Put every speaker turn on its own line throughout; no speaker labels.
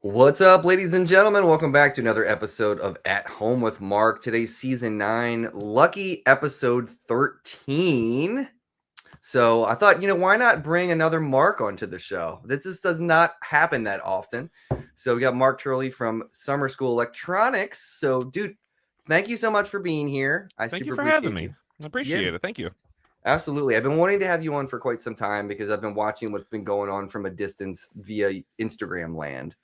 What's up, ladies and gentlemen? Welcome back to another episode of At Home with Mark. Today's season 9, lucky episode 13. So I thought, why not bring another Mark onto the show? This just does not happen that often. So we got Mark Turley from Summer School Electronics. So, dude, thank you so much for being here.
Thank you for having me. I appreciate it. Thank you.
Absolutely. I've been wanting to have you on for quite some time because I've been watching what's been going on from a distance via Instagram land.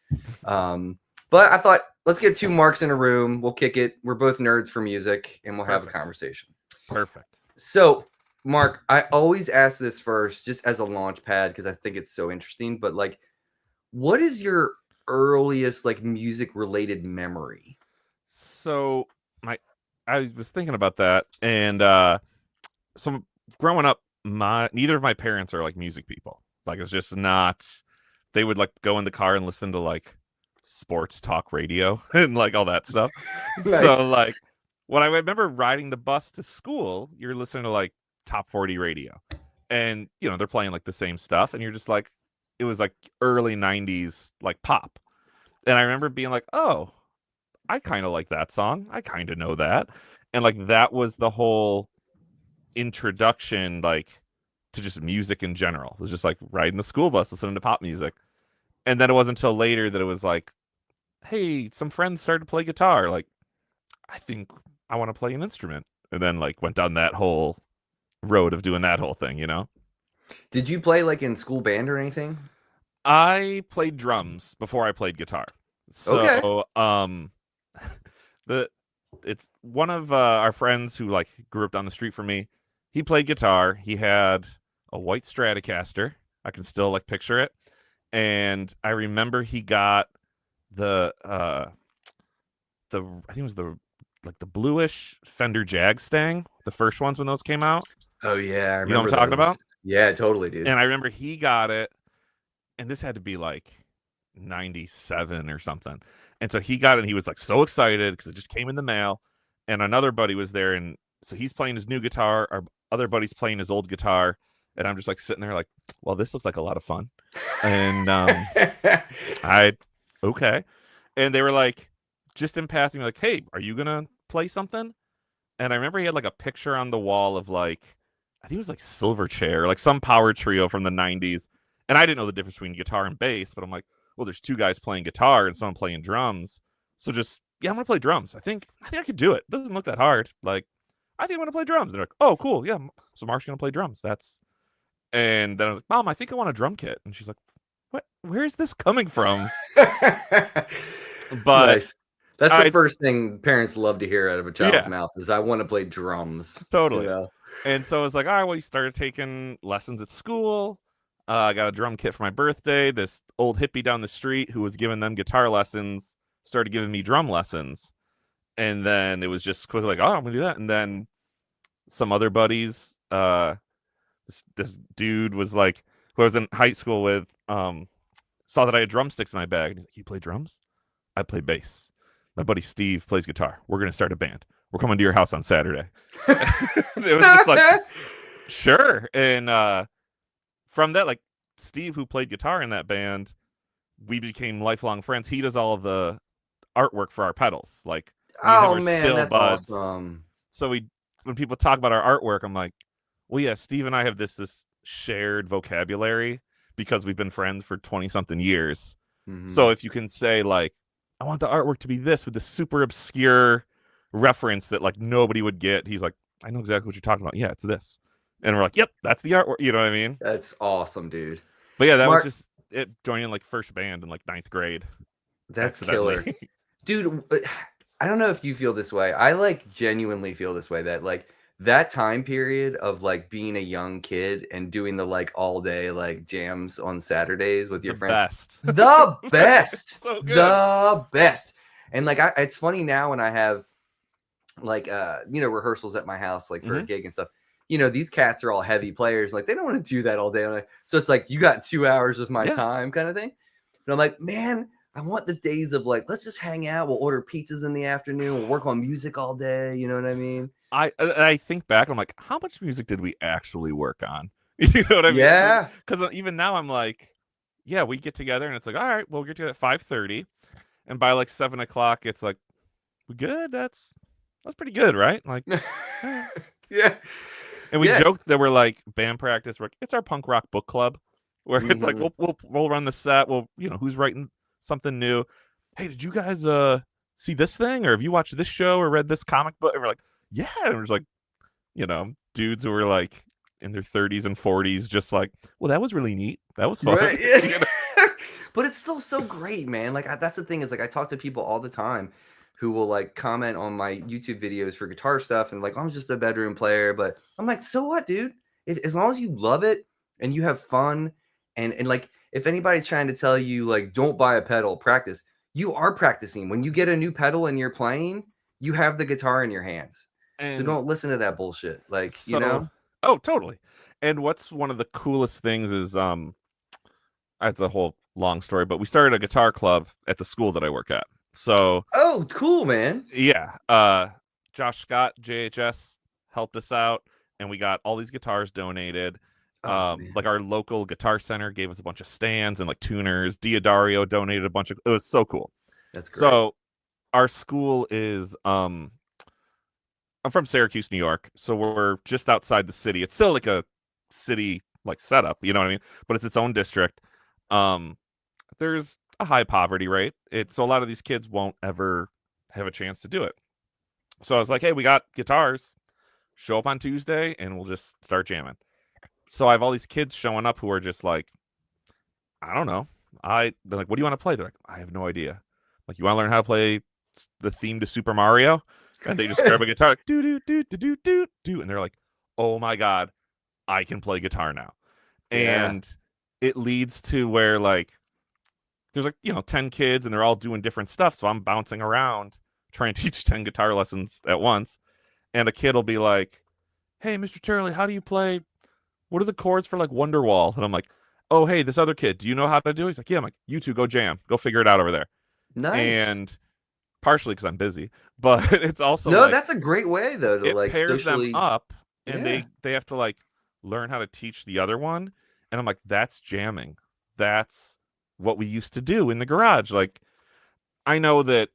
But I thought, let's get two Marks in a room. We'll kick it. We're both nerds for music, and we'll have a conversation.
Perfect.
So, Mark, I always ask this first just as a launch pad because I think it's so interesting. But, what is your earliest, music-related memory?
So, I was thinking about that, and so growing up, neither of my parents are, music people. It's just not... They would, go in the car and listen to, sports talk radio and all that stuff. Nice. So when I remember riding the bus to school, you're listening to top 40 radio, and they're playing the same stuff, and you're just it was early 90s pop, and I remember being oh, I kind of like that song, I kind of know that, and that was the whole introduction to just music in general. It was just riding the school bus listening to pop music. And then it wasn't until later that it was hey, some friends started to play guitar. I think I want to play an instrument. And then went down that whole road of doing that whole thing,
Did you play in school band or anything?
I played drums before I played guitar. So it's one of our friends who grew up down the street from me. He played guitar. He had a white Stratocaster. I can still picture it. And I remember he got the I think it was the bluish Fender Jagstang, the first ones when those came out.
Oh yeah, I remember.
You know what I'm talking about?
Yeah, totally, dude.
And I remember he got it, and this had to be 97 or something. And so he got it, and he was so excited because it just came in the mail. And another buddy was there, and so he's playing his new guitar. Our other buddy's playing his old guitar. And I'm just sitting there well, this looks like a lot of fun. And okay. And they were just in passing, hey, are you going to play something? And I remember he had a picture on the wall of I think it was Silverchair, some power trio from the 90s. And I didn't know the difference between guitar and bass, but I'm well, there's two guys playing guitar and someone playing drums. So just, yeah, I'm going to play drums. I think I could do it. It doesn't look that hard. I think I'm going to play drums. And they're oh, cool. Yeah. So Mark's going to play drums. And then I was Mom, I think I want a drum kit. And she's what? Where is this coming from? But
nice. That's the first thing parents love to hear out of a child's mouth is I want to play drums.
Totally. And so I was all right, well, you started taking lessons at school. I got a drum kit for my birthday. This old hippie down the street who was giving them guitar lessons started giving me drum lessons. And then it was just quickly oh, I'm going to do that. And then some other buddies, this dude was who I was in high school with, saw that I had drumsticks in my bag. And he's you play drums? I play bass. My buddy Steve plays guitar. We're going to start a band. We're coming to your house on Saturday. It was just sure. And from that, Steve, who played guitar in that band, we became lifelong friends. He does all of the artwork for our pedals.
Oh man, that's awesome.
So when people talk about our artwork, I'm well, yeah, Steve and I have this shared vocabulary because we've been friends for 20-something years. Mm-hmm. So if you can say, I want the artwork to be this with this super obscure reference that, nobody would get, he's I know exactly what you're talking about. Yeah, it's this. And we're yep, that's the artwork. You know what I mean?
That's awesome, dude.
But yeah, that was just it joining, first band in, 9th grade.
That's killer. Dude, I don't know if you feel this way. I, genuinely feel this way that, that time period of being a young kid and doing the all day jams on Saturdays with your friends. The best. So good. The best. And it's funny now when I have rehearsals at my house for a gig and stuff. These cats are all heavy players. They don't want to do that all day. So it's you got 2 hours of my time kind of thing. And I'm man, I want the days of let's just hang out. We'll order pizzas in the afternoon. We'll work on music all day. You know what I mean?
I think back, I'm how much music did we actually work on? You know what I mean?
Yeah.
Because even now I'm yeah, we get together and it's like, all right, we'll get together at 5:30, and by like 7 o'clock, it's like, we good? That's pretty good, right? Like, all right.
Yeah.
And we
Yes.
joked that we're like band practice. It's our punk rock book club, where it's like
Hmm.
we'll run the set. We'll who's writing something new. Hey, did you guys see this thing, or have you watched this show or read this comic book? And we're like, yeah. And it was like dudes who were like in their 30s and 40s, just like, well, that was really neat. That was fun.
Right. Yeah. But it's still so great, man. Like that's the thing is like I talk to people all the time who will like comment on my YouTube videos for guitar stuff and like I'm just a bedroom player, but I'm like, so what, dude? As long as you love it and you have fun and like if anybody's trying to tell you like don't buy a pedal, practice. You are practicing. When you get a new pedal and you're playing, you have the guitar in your hands. So
And
don't listen to that bullshit. Like,
so, oh, totally. And what's one of the coolest things is it's a whole long story, but we started a guitar club at the school that I work at. So
oh, cool, man.
yeah, Josh Scott, JHS, helped us out, and we got all these guitars donated.
Oh, man.
Like our local guitar center gave us a bunch of stands and like tuners. Diodario donated a bunch of. It was so cool.
That's great.
So our school is I'm from Syracuse, New York, so we're just outside the city. It's still like a city like setup, you know what I mean? But it's its own district. There's a high poverty rate. So a lot of these kids won't ever have a chance to do it. So I was like, hey, we got guitars. Show up on Tuesday and we'll just start jamming. So I have all these kids showing up who are just like, I don't know. They're like, what do you want to play? They're like, I have no idea. Like, you want to learn how to play the theme to Super Mario? And they just grab a guitar, like, do do do do do do do, and they're like, oh my god, I can play guitar now.
Yeah.
And it leads to where like there's like 10 kids and they're all doing different stuff, so I'm bouncing around trying to teach 10 guitar lessons at once. And a kid will be like, hey, Mr. Turley, how do you play, what are the chords for like Wonderwall? And I'm like, oh, hey, this other kid, do you know how to do it? He's like, yeah. I'm like, you two go jam, go figure it out over there.
Nice.
And partially because I'm busy, but it's also
no,
like,
that's a great way though to
it
like
pairs
socially.
them up, and
Yeah.
they have to like learn how to teach the other one. And I'm like, that's jamming. That's what we used to do in the garage. Like, I know that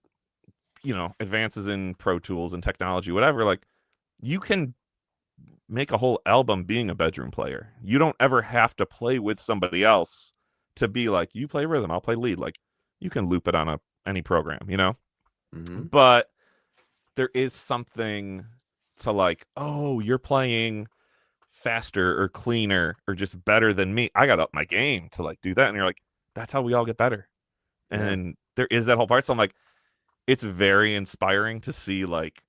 advances in Pro Tools and technology, whatever, like, you can make a whole album being a bedroom player. You don't ever have to play with somebody else to be like, you play rhythm, I'll play lead. Like, you can loop it on any program,
Mm-hmm.
But there is something to like, oh, you're playing faster or cleaner or just better than me. I got up my game to like do that. And you're like, that's how we all get better. And there is that whole part. So I'm like, it's very inspiring to see like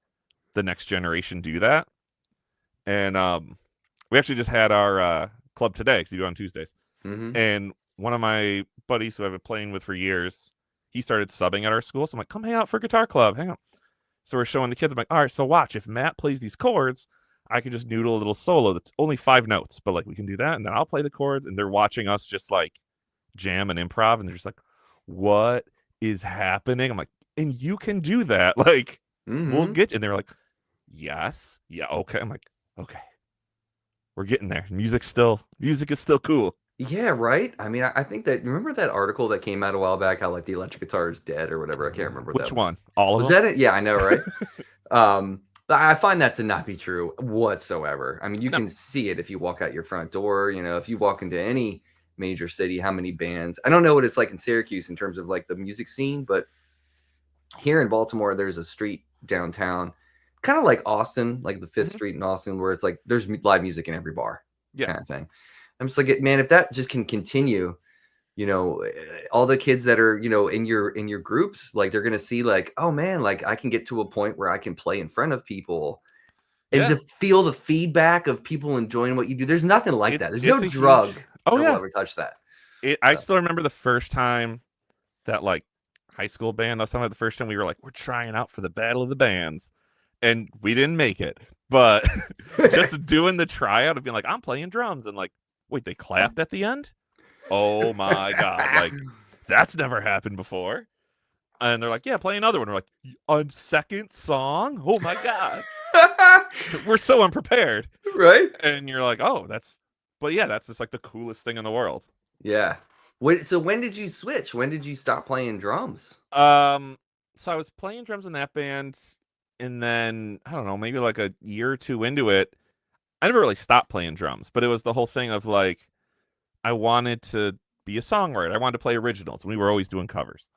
the next generation do that. And we actually just had our club today, because you do it on Tuesdays.
Mm-hmm.
And one of my buddies who I've been playing with for years, he started subbing at our school. So I'm like, come hang out for guitar club. Hang out. So we're showing the kids. I'm like, all right, so watch. If Matt plays these chords, I can just noodle a little solo that's only 5 notes, but like we can do that. And then I'll play the chords. And they're watching us just like jam and improv. And they're just like, what is happening? I'm like, and you can do that. Like, we'll get you. And they're like, yes. Yeah, okay. I'm like, okay. We're getting there. Music is still cool.
Yeah, right. I mean, I think that remember that article that came out a while back, how like the electric guitar is dead or whatever. I can't remember what
Which
that was.
one? All of
Was
them?
that it? Yeah, I know, right? But I find that to not be true whatsoever. I mean, you can see it if you walk out your front door. If you walk into any major city, how many bands? I don't know what it's like in Syracuse in terms of like the music scene, but here in Baltimore, there's a street downtown, kind of like Austin, like the 5th Street in Austin, where it's like there's live music in every bar, kind of thing. I'm just like, man, if that just can continue, all the kids that are, in your groups, like they're gonna see like, oh man, like I can get to a point where I can play in front of people and to feel the feedback of people enjoying what you do. There's nothing like that. There's no drug that will ever touch that.
I still remember the first time that like high school band, I was talking about the first time we were like, we're trying out for the Battle of the Bands. And we didn't make it. But just doing the tryout of being like, I'm playing drums, and like, wait, they clapped at the end? Oh my god, like that's never happened before. And they're like, yeah, play another one. We're like, a second song? Oh my god. We're so unprepared.
Right?
And you're like, oh, that's just like the coolest thing in the world.
Yeah. So when did you switch? When did you stop playing drums?
So I was playing drums in that band, and then I don't know, maybe like a year or two into it, I never really stopped playing drums, but it was the whole thing of like I wanted to be a songwriter. I wanted to play originals. We were always doing covers.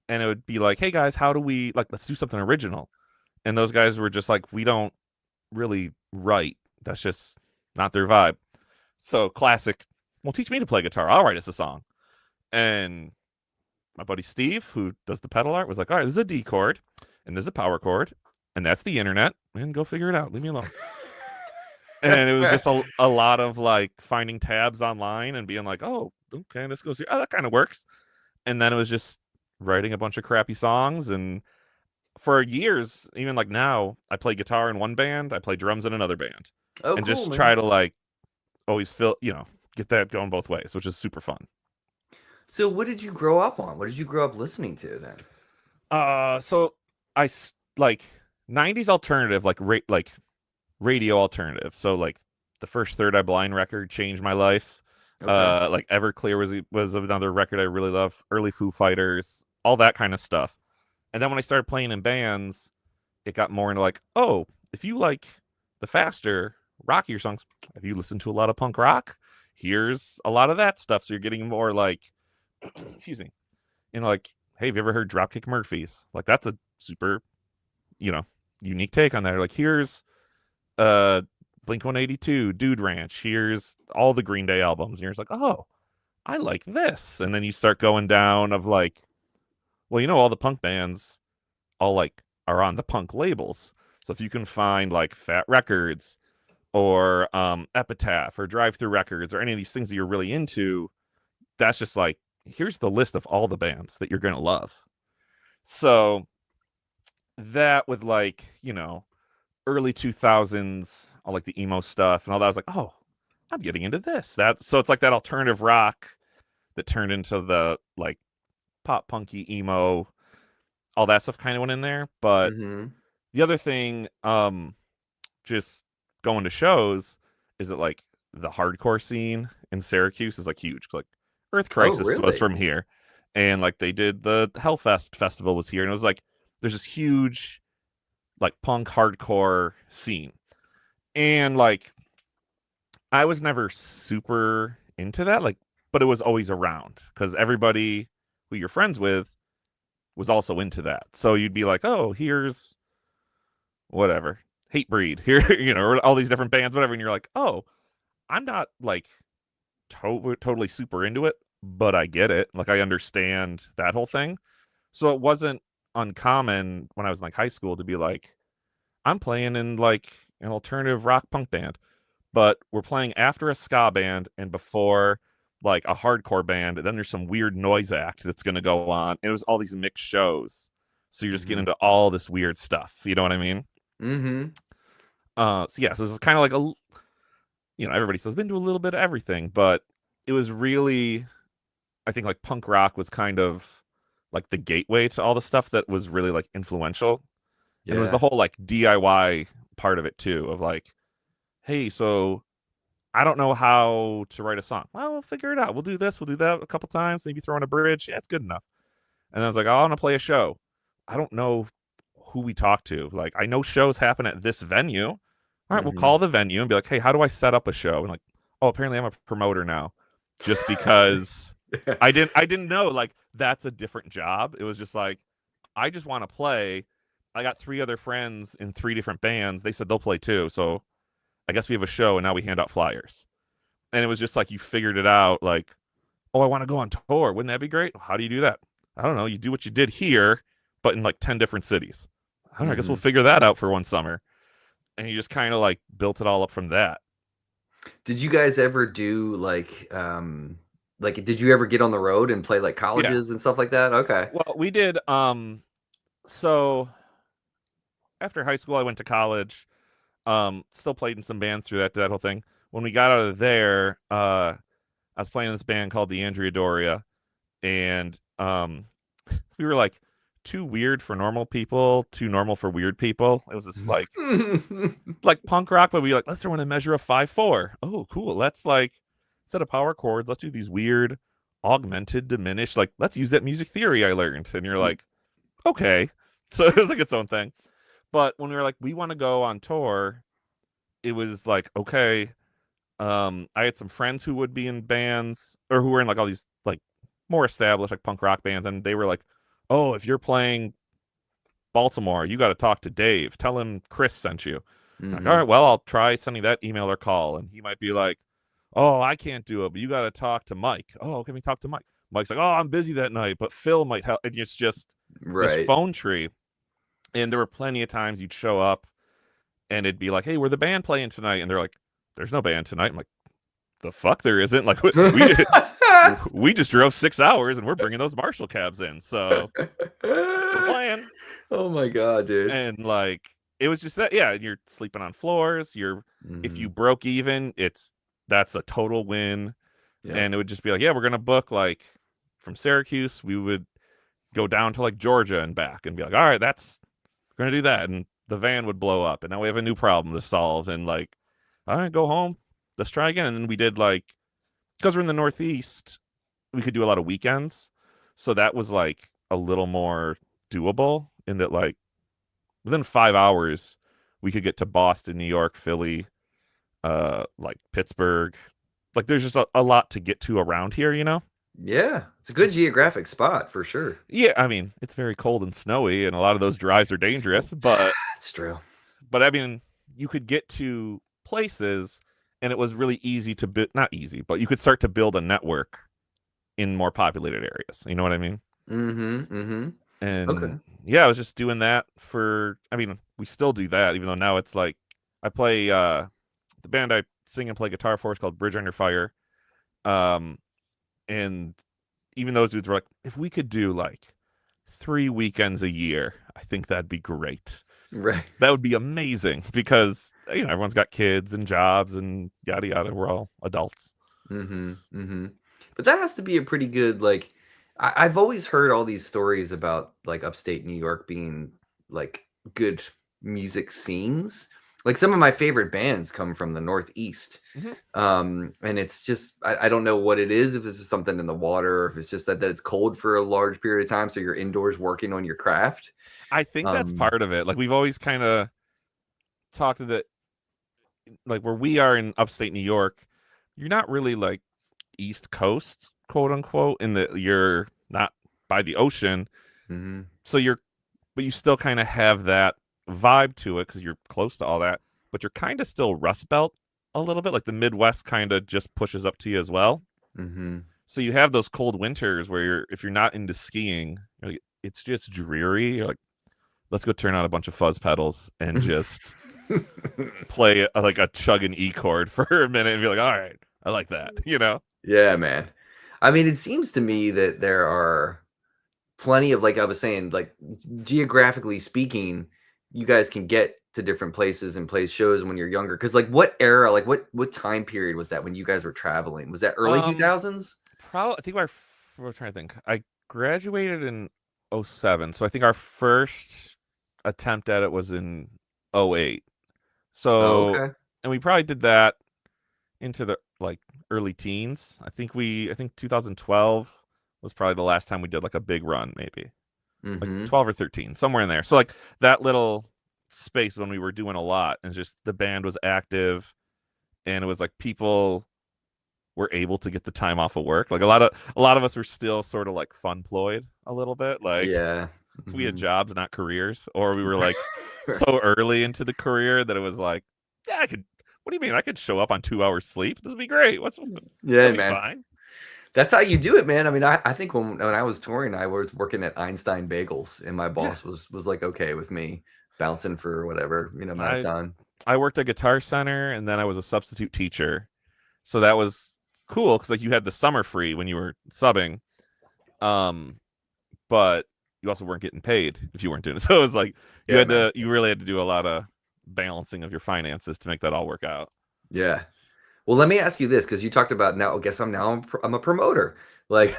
And it would be like, "Hey guys, how do we like let's do something original?" And those guys were just like, "We don't really write. That's just not their vibe." So classic, well, teach me to play guitar. I'll write us a song. And my buddy Steve, who does the pedal art, was like, "All right, this is a D chord, and there's a power chord, and that's the internet. And go figure it out. Leave me alone." And it was just a lot of like finding tabs online and being like, "Oh, okay, this goes here. Oh, that kind of works." And then it was just writing a bunch of crappy songs. And for years, even like now, I play guitar in one band, I play drums in another band,
Oh,
and
cool,
just
man.
try to like always get that going both ways, which is super fun.
So what did you grow up on? What did you grow up listening to then?
So like 90s alternative, like radio alternative. So like the first Third Eye Blind record changed my life.
Okay.
Like Everclear was another record I really love. Early Foo Fighters, all that kind of stuff. And then when I started playing in bands, it got more into like, oh, if you like the faster, rockier songs, have you listened to a lot of punk rock? Here's a lot of that stuff. So you're getting more like, excuse me, like, hey, have you ever heard Dropkick Murphys? Like that's a super, unique take on that. Or like here's Blink 182, Dude Ranch. Here's all the Green Day albums. And you're just like, oh, I like this. And then you start going down of like, well, all the punk bands all like are on the punk labels. So if you can find like Fat Records or Epitaph or Drive Through Records or any of these things that you're really into, that's just like, here's the list of all the bands that you're going to love. So that with like, early 2000s, all like the emo stuff and all that, I was like, oh, I'm getting into this. So it's like that alternative rock that turned into the like pop punky emo, all that stuff kind of went in there. But
Mm-hmm.
the other thing, just going to shows, is that like the hardcore scene in Syracuse is like huge. Like Earth
Oh,
Crisis was
really?
from here, and like they did the Hellfest festival was here, and it was like there's this huge like punk hardcore scene, and like I was never super into that, like, but it was always around because everybody who you're friends with was also into that. So you'd be like, oh, here's whatever, Hatebreed here, or all these different bands, whatever, and you're like, oh, I'm not like totally super into it, but I get it. Like I understand that whole thing. So it wasn't uncommon when I was in like high school to be like, I'm playing in like an alternative rock punk band, but we're playing after a ska band and before like a hardcore band. And then there's some weird noise act that's going to go on. It was all these mixed shows. So you're just getting
Mm-hmm.
into all this weird stuff. You know what I mean?
Mm-hmm.
So yeah, so it's kind of like everybody says been to a little bit of everything, but it was really, I think like punk rock was kind of like the gateway to all the stuff that was really like influential. And it was the
Yeah.
whole like DIY part of it too, of like, hey, so I don't know how to write a song. Well, we'll figure it out. We'll do this, we'll do that a couple times, maybe throw in a bridge. Yeah, it's good enough. And I was like, oh, I want to play a show. I don't know who we talk to. Like, I know shows happen at this venue. All right, we'll
Mm-hmm.
call the venue and be like, hey, how do I set up a show? And like, oh, apparently I'm a promoter now. Just because I didn't know like that's a different job. It was just like, I just want to play. I got 3 other friends in 3 different bands. They said they'll play too. So I guess we have a show and now we hand out flyers. And it was just like you figured it out, like, oh, I want to go on tour. Wouldn't that be great? How do you do that? I don't know. You do what you did here, but in like 10 different cities. I don't know. I guess
Mm-hmm.
we'll figure that out for one summer. And you just kind of like built it all up from that.
Did you guys ever do like did you ever get on the road and play like
Yeah.
colleges and stuff like that? Okay.
Well, we did. So after high school, I went to college. Still played in some bands through that whole thing. When we got out of there, I was playing in this band called the Andrea Doria, and we were like too weird for normal people, too normal for weird people. It was just like punk rock, but we like, let's throw in a measure of 5/4. Oh, cool. Let's like set of power chords. Let's do these weird augmented, diminished. Like, let's use that music theory I learned. And you're like, okay. So it was like its own thing. But when we were like, we want to go on tour, it was like, okay. I had some friends who would be in bands or who were in like all these like more established like punk rock bands, and they were like, oh, if you're playing Baltimore, you got to talk to Dave. Tell him Chris sent you. I'm like, all right, well, I'll try sending that email or call. And he might be like, oh, I can't do it, but you got to talk to Mike. Oh, can we talk to Mike? Mike's like, oh, I'm busy that night, but Phil might help. And it's just this
Right.
phone tree. And there were plenty of times you'd show up and it'd be like, hey, we're the band playing tonight. And they're like, there's no band tonight. I'm like, the fuck there isn't. Like, we just drove 6 hours and we're bringing those Marshall cabs in. So we're playing.
Oh my God, dude.
And like, it was just that, yeah, you're sleeping on floors. If you broke even, that's a total win.
Yeah.
And it would just be like, yeah, we're going to book like from Syracuse. We would go down to like Georgia and back and be like, all right, we're going to do that. And the van would blow up. And now we have a new problem to solve. And like, all right, go home. Let's try again. And then we did like, because we're in the Northeast, we could do a lot of weekends. So that was like a little more doable in that like within 5 hours, we could get to Boston, New York, Philly, like Pittsburgh. Like there's just a lot to get to around here, you know?
Yeah. It's a good geographic spot for sure.
Yeah, I mean, it's very cold and snowy and a lot of those drives are dangerous, but
That's true.
But I mean, you could get to places and it was really easy to not easy, but you could start to build a network in more populated areas. You know what I mean? And
Okay.
yeah, I was just doing that I mean, we still do that, even though now it's like I play the band I sing and play guitar for is called Bridge Under Fire. And even those dudes were like, if we could do like 3 weekends a year, I think that'd be great.
Right.
That would be amazing because everyone's got kids and jobs and yada yada. We're all adults.
But that has to be a pretty good like. I've always heard all these stories about like upstate New York being like good music scenes. Like some of my favorite bands come from the Northeast. And it's just I don't know what it is, if it's something in the water, or if it's just that it's cold for a large period of time, so you're indoors working on your craft.
I think that's part of it. Like we've always kind of talked to that, like where we are in upstate New York, you're not really like East Coast, quote unquote, in that you're not by the ocean. So but you still kind of have that vibe to it because you're close to all that, but you're kind of still Rust Belt a little bit. Like the Midwest kind of just pushes up to you as well. So you have those cold winters where if you're not into skiing, it's just dreary. You're like, let's go turn on a bunch of fuzz pedals and just play like a chug and E chord for a minute and be like, all right, I like that,
Yeah, man. I mean, it seems to me that there are plenty of, like I was saying, like geographically speaking, you guys can get to different places and play shows when you're younger. Because like what era, like what time period was that when you guys were traveling? Was that early 2000s?
Probably. I think we're trying to think. I graduated in 07, so I think our first attempt at it was in 08. So,
okay.
And we probably did that into the like early teens. I think 2012 was probably the last time we did like a big run, maybe like 12 or 13, somewhere in there. So like that little space when we were doing a lot, and just the band was active, and it was like people were able to get the time off of work. Like a lot of us were still sort of like fun-ployed a little bit. Like we had jobs, not careers, or we were like so early into the career that it was like, yeah, I could. What do you mean? I could show up on 2 hours sleep. This would be great.
Yeah,
man.
Fine. That's how you do it, man. I mean, I think when I was touring, I was working at Einstein Bagels, and my boss was like okay with me bouncing for whatever amount of time.
I worked at Guitar Center, and then I was a substitute teacher, so that was cool because like you had the summer free when you were subbing, but you also weren't getting paid if you weren't doing it. So it was like you really had to do a lot of balancing of your finances to make that all work out.
Yeah. Well, let me ask you this, because you talked about now. I guess I'm a promoter. Like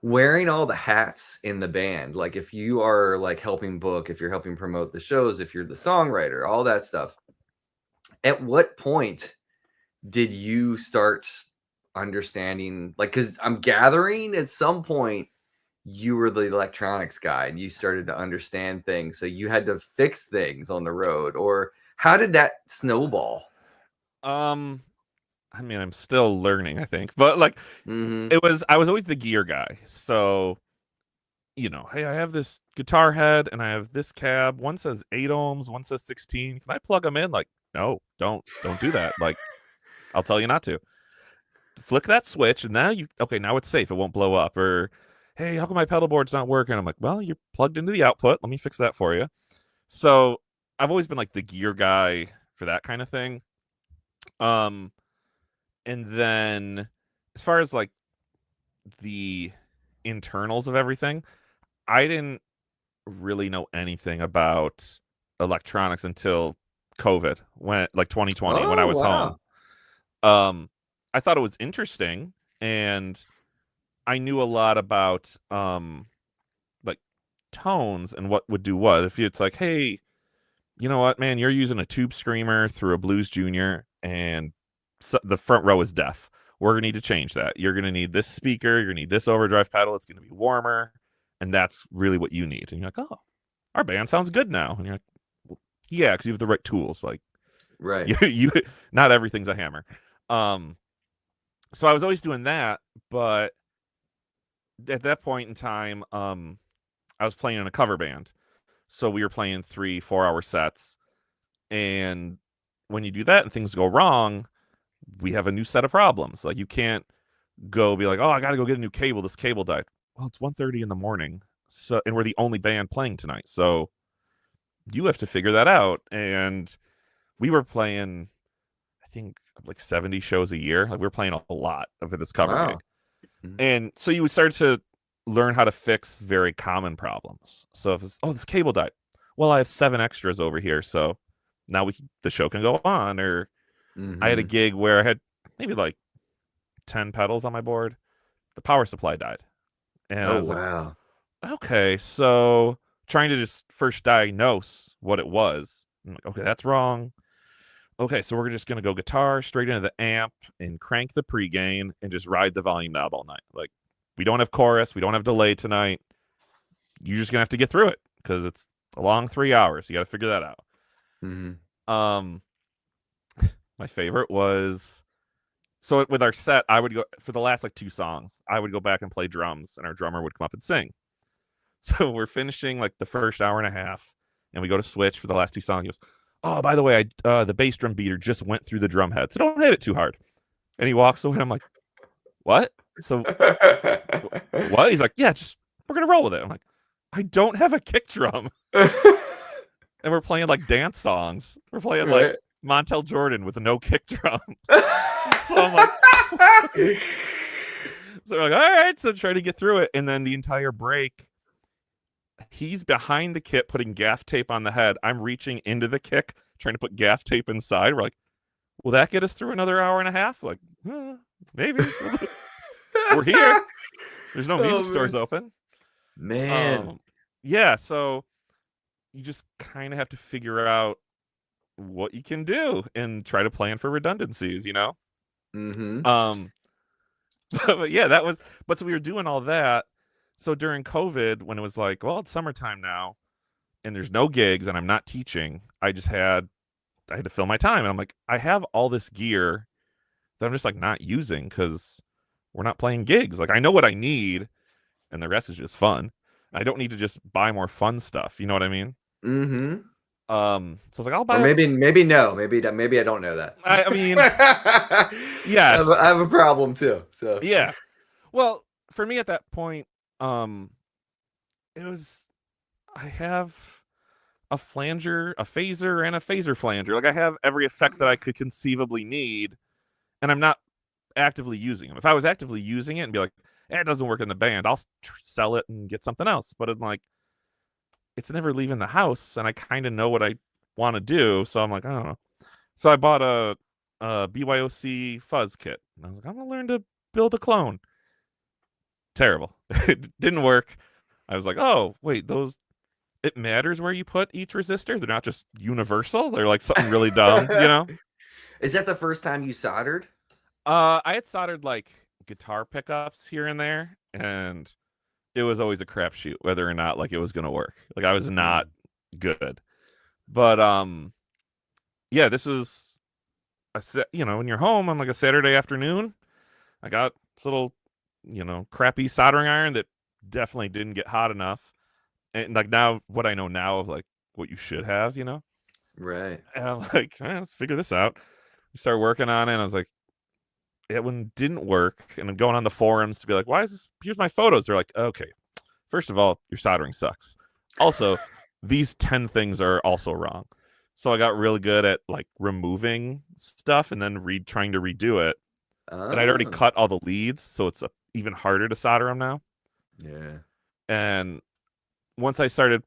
wearing all the hats in the band. Like if you are like helping book, if you're helping promote the shows, if you're the songwriter, all that stuff. At what point did you start understanding, like, because I'm gathering at some point you were the electronics guy and you started to understand things, so you had to fix things on the road, or how did that snowball?
I mean, I'm still learning, I think, but like
Mm-hmm.
I was always the gear guy. So, hey, I have this guitar head and I have this cab. One says 8 ohms, one says 16. Can I plug them in? Like, no, don't do that. Like, I'll tell you not to. Flick that switch and now it's safe. It won't blow up. Or, hey, how come my pedal board's not working? I'm like, well, you're plugged into the output. Let me fix that for you. So, I've always been like the gear guy for that kind of thing. Um, and then as far as like the internals of everything, I didn't really know anything about electronics until COVID, when like 2020, when I
Oh,
was home.
wow.
I thought it was interesting, and I knew a lot about like tones and what would do what. If it's like, hey, you know what, man, you're using a tube screamer through a Blues Junior, and the front row is deaf. We're gonna need to change that. You're gonna need this speaker. You're gonna need this overdrive pedal. It's gonna be warmer, and that's really what you need. And you're like, oh, our band sounds good now. And you're like, well, yeah, because you have the right tools. Like,
Right.
you not everything's a hammer. So I was always doing that, but at that point in time, I was playing in a cover band. So we were playing 3-4 hour sets. And when you do that and things go wrong, we have a new set of problems. Like, you can't go be like, oh, I got to go get a new cable. This cable died. Well, it's 1:30 in the morning. So, and we're the only band playing tonight. So you have to figure that out. And we were playing, I think, like 70 shows a year. Like, we were playing a lot of this cover
Wow.
gig. And so you would start to learn how to fix very common problems. So if it's, oh, this cable died. Well, I have 7 extras over here. So now the show can go on. Or I had a
Mm-hmm.
gig where I had maybe like 10 pedals on my board. The power supply died. And I
Oh,
was like,
wow.
okay, so trying to just first diagnose what it was. I'm like, okay, that's wrong. Okay, so we're just gonna go guitar straight into the amp and crank the pre-gain and just ride the volume knob all night. Like, we don't have chorus, we don't have delay tonight. You're just gonna have to get through it because it's a long 3 hours. You got to figure that out.
Mm-hmm.
Um, my favorite was, so with our set, I would go for the last like 2 songs. I would go back and play drums, and our drummer would come up and sing. So we're finishing like the first hour and a half, and we go to switch for the last 2 songs. He goes, oh, by the way, the bass drum beater just went through the drum head, so don't hit it too hard. And he walks away, and I'm like, what? So what? He's like, yeah, just we're gonna roll with it. I'm like, I don't have a kick drum, and we're playing like dance songs. We're playing like
Right.
Montel Jordan with no kick drum. So I'm like, so we're like, all right, so try to get through it, and then the entire break, he's behind the kit putting gaff tape on the head. I'm reaching into the kick, trying to put gaff tape inside. We're like, will that get us through another hour and a half? Like, maybe. We're here. There's no music stores open.
Man.
Yeah, so you just kind of have to figure out what you can do and try to plan for redundancies,
Mm-hmm.
But yeah, but so we were doing all that. So during COVID, when it was like, well, it's summertime now and there's no gigs and I'm not teaching, I had to fill my time. And I'm like, I have all this gear that I'm just like not using because we're not playing gigs. Like, I know what I need, and the rest is just fun. I don't need to just buy more fun stuff. You know what I mean?
Mm-hmm.
So I was like, I'll
Or
buy.
maybe no. Maybe I don't know that.
I mean,
I
yes,
have a problem too. So
yeah. Well, for me at that point, um, it was, I have a flanger, a phaser, and a phaser flanger. Like, I have every effect that I could conceivably need, and I'm not actively using them. If I was actively using it and be like, it doesn't work in the band, I'll sell it and get something else. But I'm like, it's never leaving the house, and I kind of know what I want to do, so I'm like, I don't know. So I bought a BYOC fuzz kit, and I was like, I'm gonna learn to build a clone. Terrible. It didn't work. I was like, oh wait, it matters where you put each resistor. They're not just universal. They're like something really dumb,
Is that the first time you soldered?
I had soldered like guitar pickups here and there, and it was always a crapshoot whether or not like it was gonna work. Like I was not good. But yeah, this was when you're home on like a Saturday afternoon, I got this little, crappy soldering iron that definitely didn't get hot enough. And like now, what I know now of like what you should have.
Right.
And I'm like, let's figure this out. We started working on it, and I was like, it one didn't work. And I'm going on the forums to be like, why is this? Here's my photos. They're like, okay, first of all, your soldering sucks. Also, these 10 things are also wrong. So I got really good at like removing stuff and then trying to redo it. And I'd already
Oh.
cut all the leads, so it's even harder to solder them now.
Yeah.
And once I started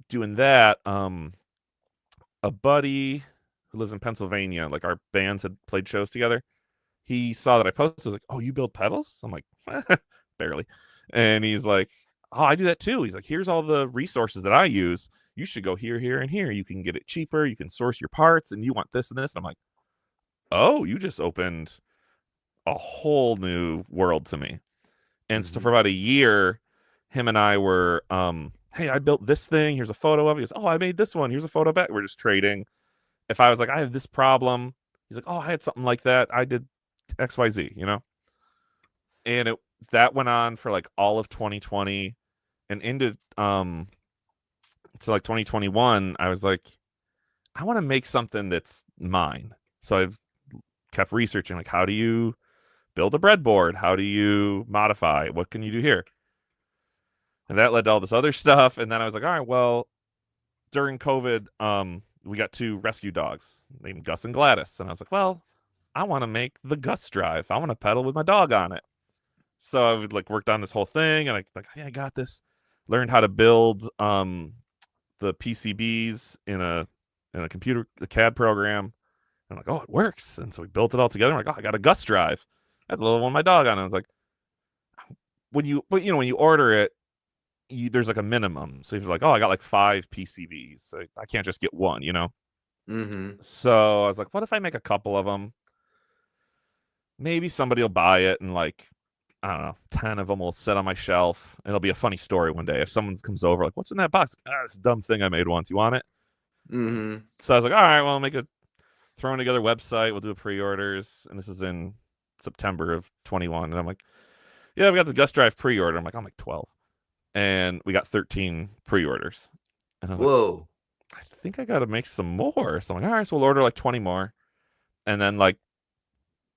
doing that, a buddy who lives in Pennsylvania, like our bands had played shows together, he saw that I posted, was like, "Oh, you build pedals?" I'm like, barely. And he's like, "Oh, I do that too." He's like, "Here's all the resources that I use. You should go here, here, and here. You can get it cheaper. You can source your parts, and you want this and this." And I'm like, "Oh, you just opened a whole new world to me." And so for about a year, him and I were, hey, I built this thing. Here's a photo of it. He goes, "Oh, I made this one. Here's a photo back." We're just trading. If I was like, "I have this problem," he's like, "Oh, I had something like that. I did XYZ. And that went on for like all of 2020 and into to like 2021. I was like, I want to make something that's mine. So I've kept researching like, how do you build a breadboard? How do you modify? What can you do here? And that led to all this other stuff. And then I was like, all right, well, during COVID, we got 2 rescue dogs named Gus and Gladys. And I was like, well, I want to make the Gus drive. I want to pedal with my dog on it. So I would like worked on this whole thing, and I like, hey, I got this. Learned how to build the PCBs in a computer a CAD program. And I'm like, oh, it works. And so we built it all together. I'm like, oh, I got a Gus drive. That's a little one with my dog on it. I was like, when you order it, there's like a minimum. So if you're like, oh, I got like 5 PCBs, so I can't just get one. So I was like, what if I make a couple of them? Maybe somebody will buy it, and like, I don't know, 10 of them will sit on my shelf. And it'll be a funny story one day if someone comes over like, what's in that box? This dumb thing I made once. You want it? So I was like, all right, well, I'll make a throwing together website. We'll do pre-orders. And this was in September of 21. And I'm like, yeah, we got the Gus Drive pre-order. I'm like 12. And we got 13 pre-orders. And I was
Whoa.
like, I think I got to make some more. So I'm like, all right, so we'll order like 20 more. And then like,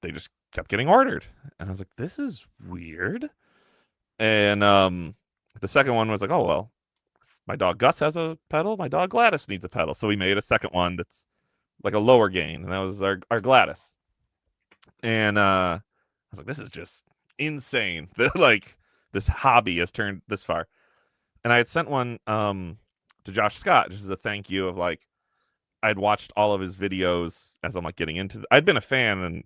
they just kept getting ordered. And I was like, this is weird. And the second one was like, oh, well, my dog Gus has a pedal. My dog Gladys needs a pedal. So we made a second one that's like a lower gain. And that was our Gladys. And I was like, this is just insane that like this hobby has turned this far. And I had sent one to Josh Scott just as a thank you of like, I'd watched all of his videos as I'm like getting into I'd been a fan and,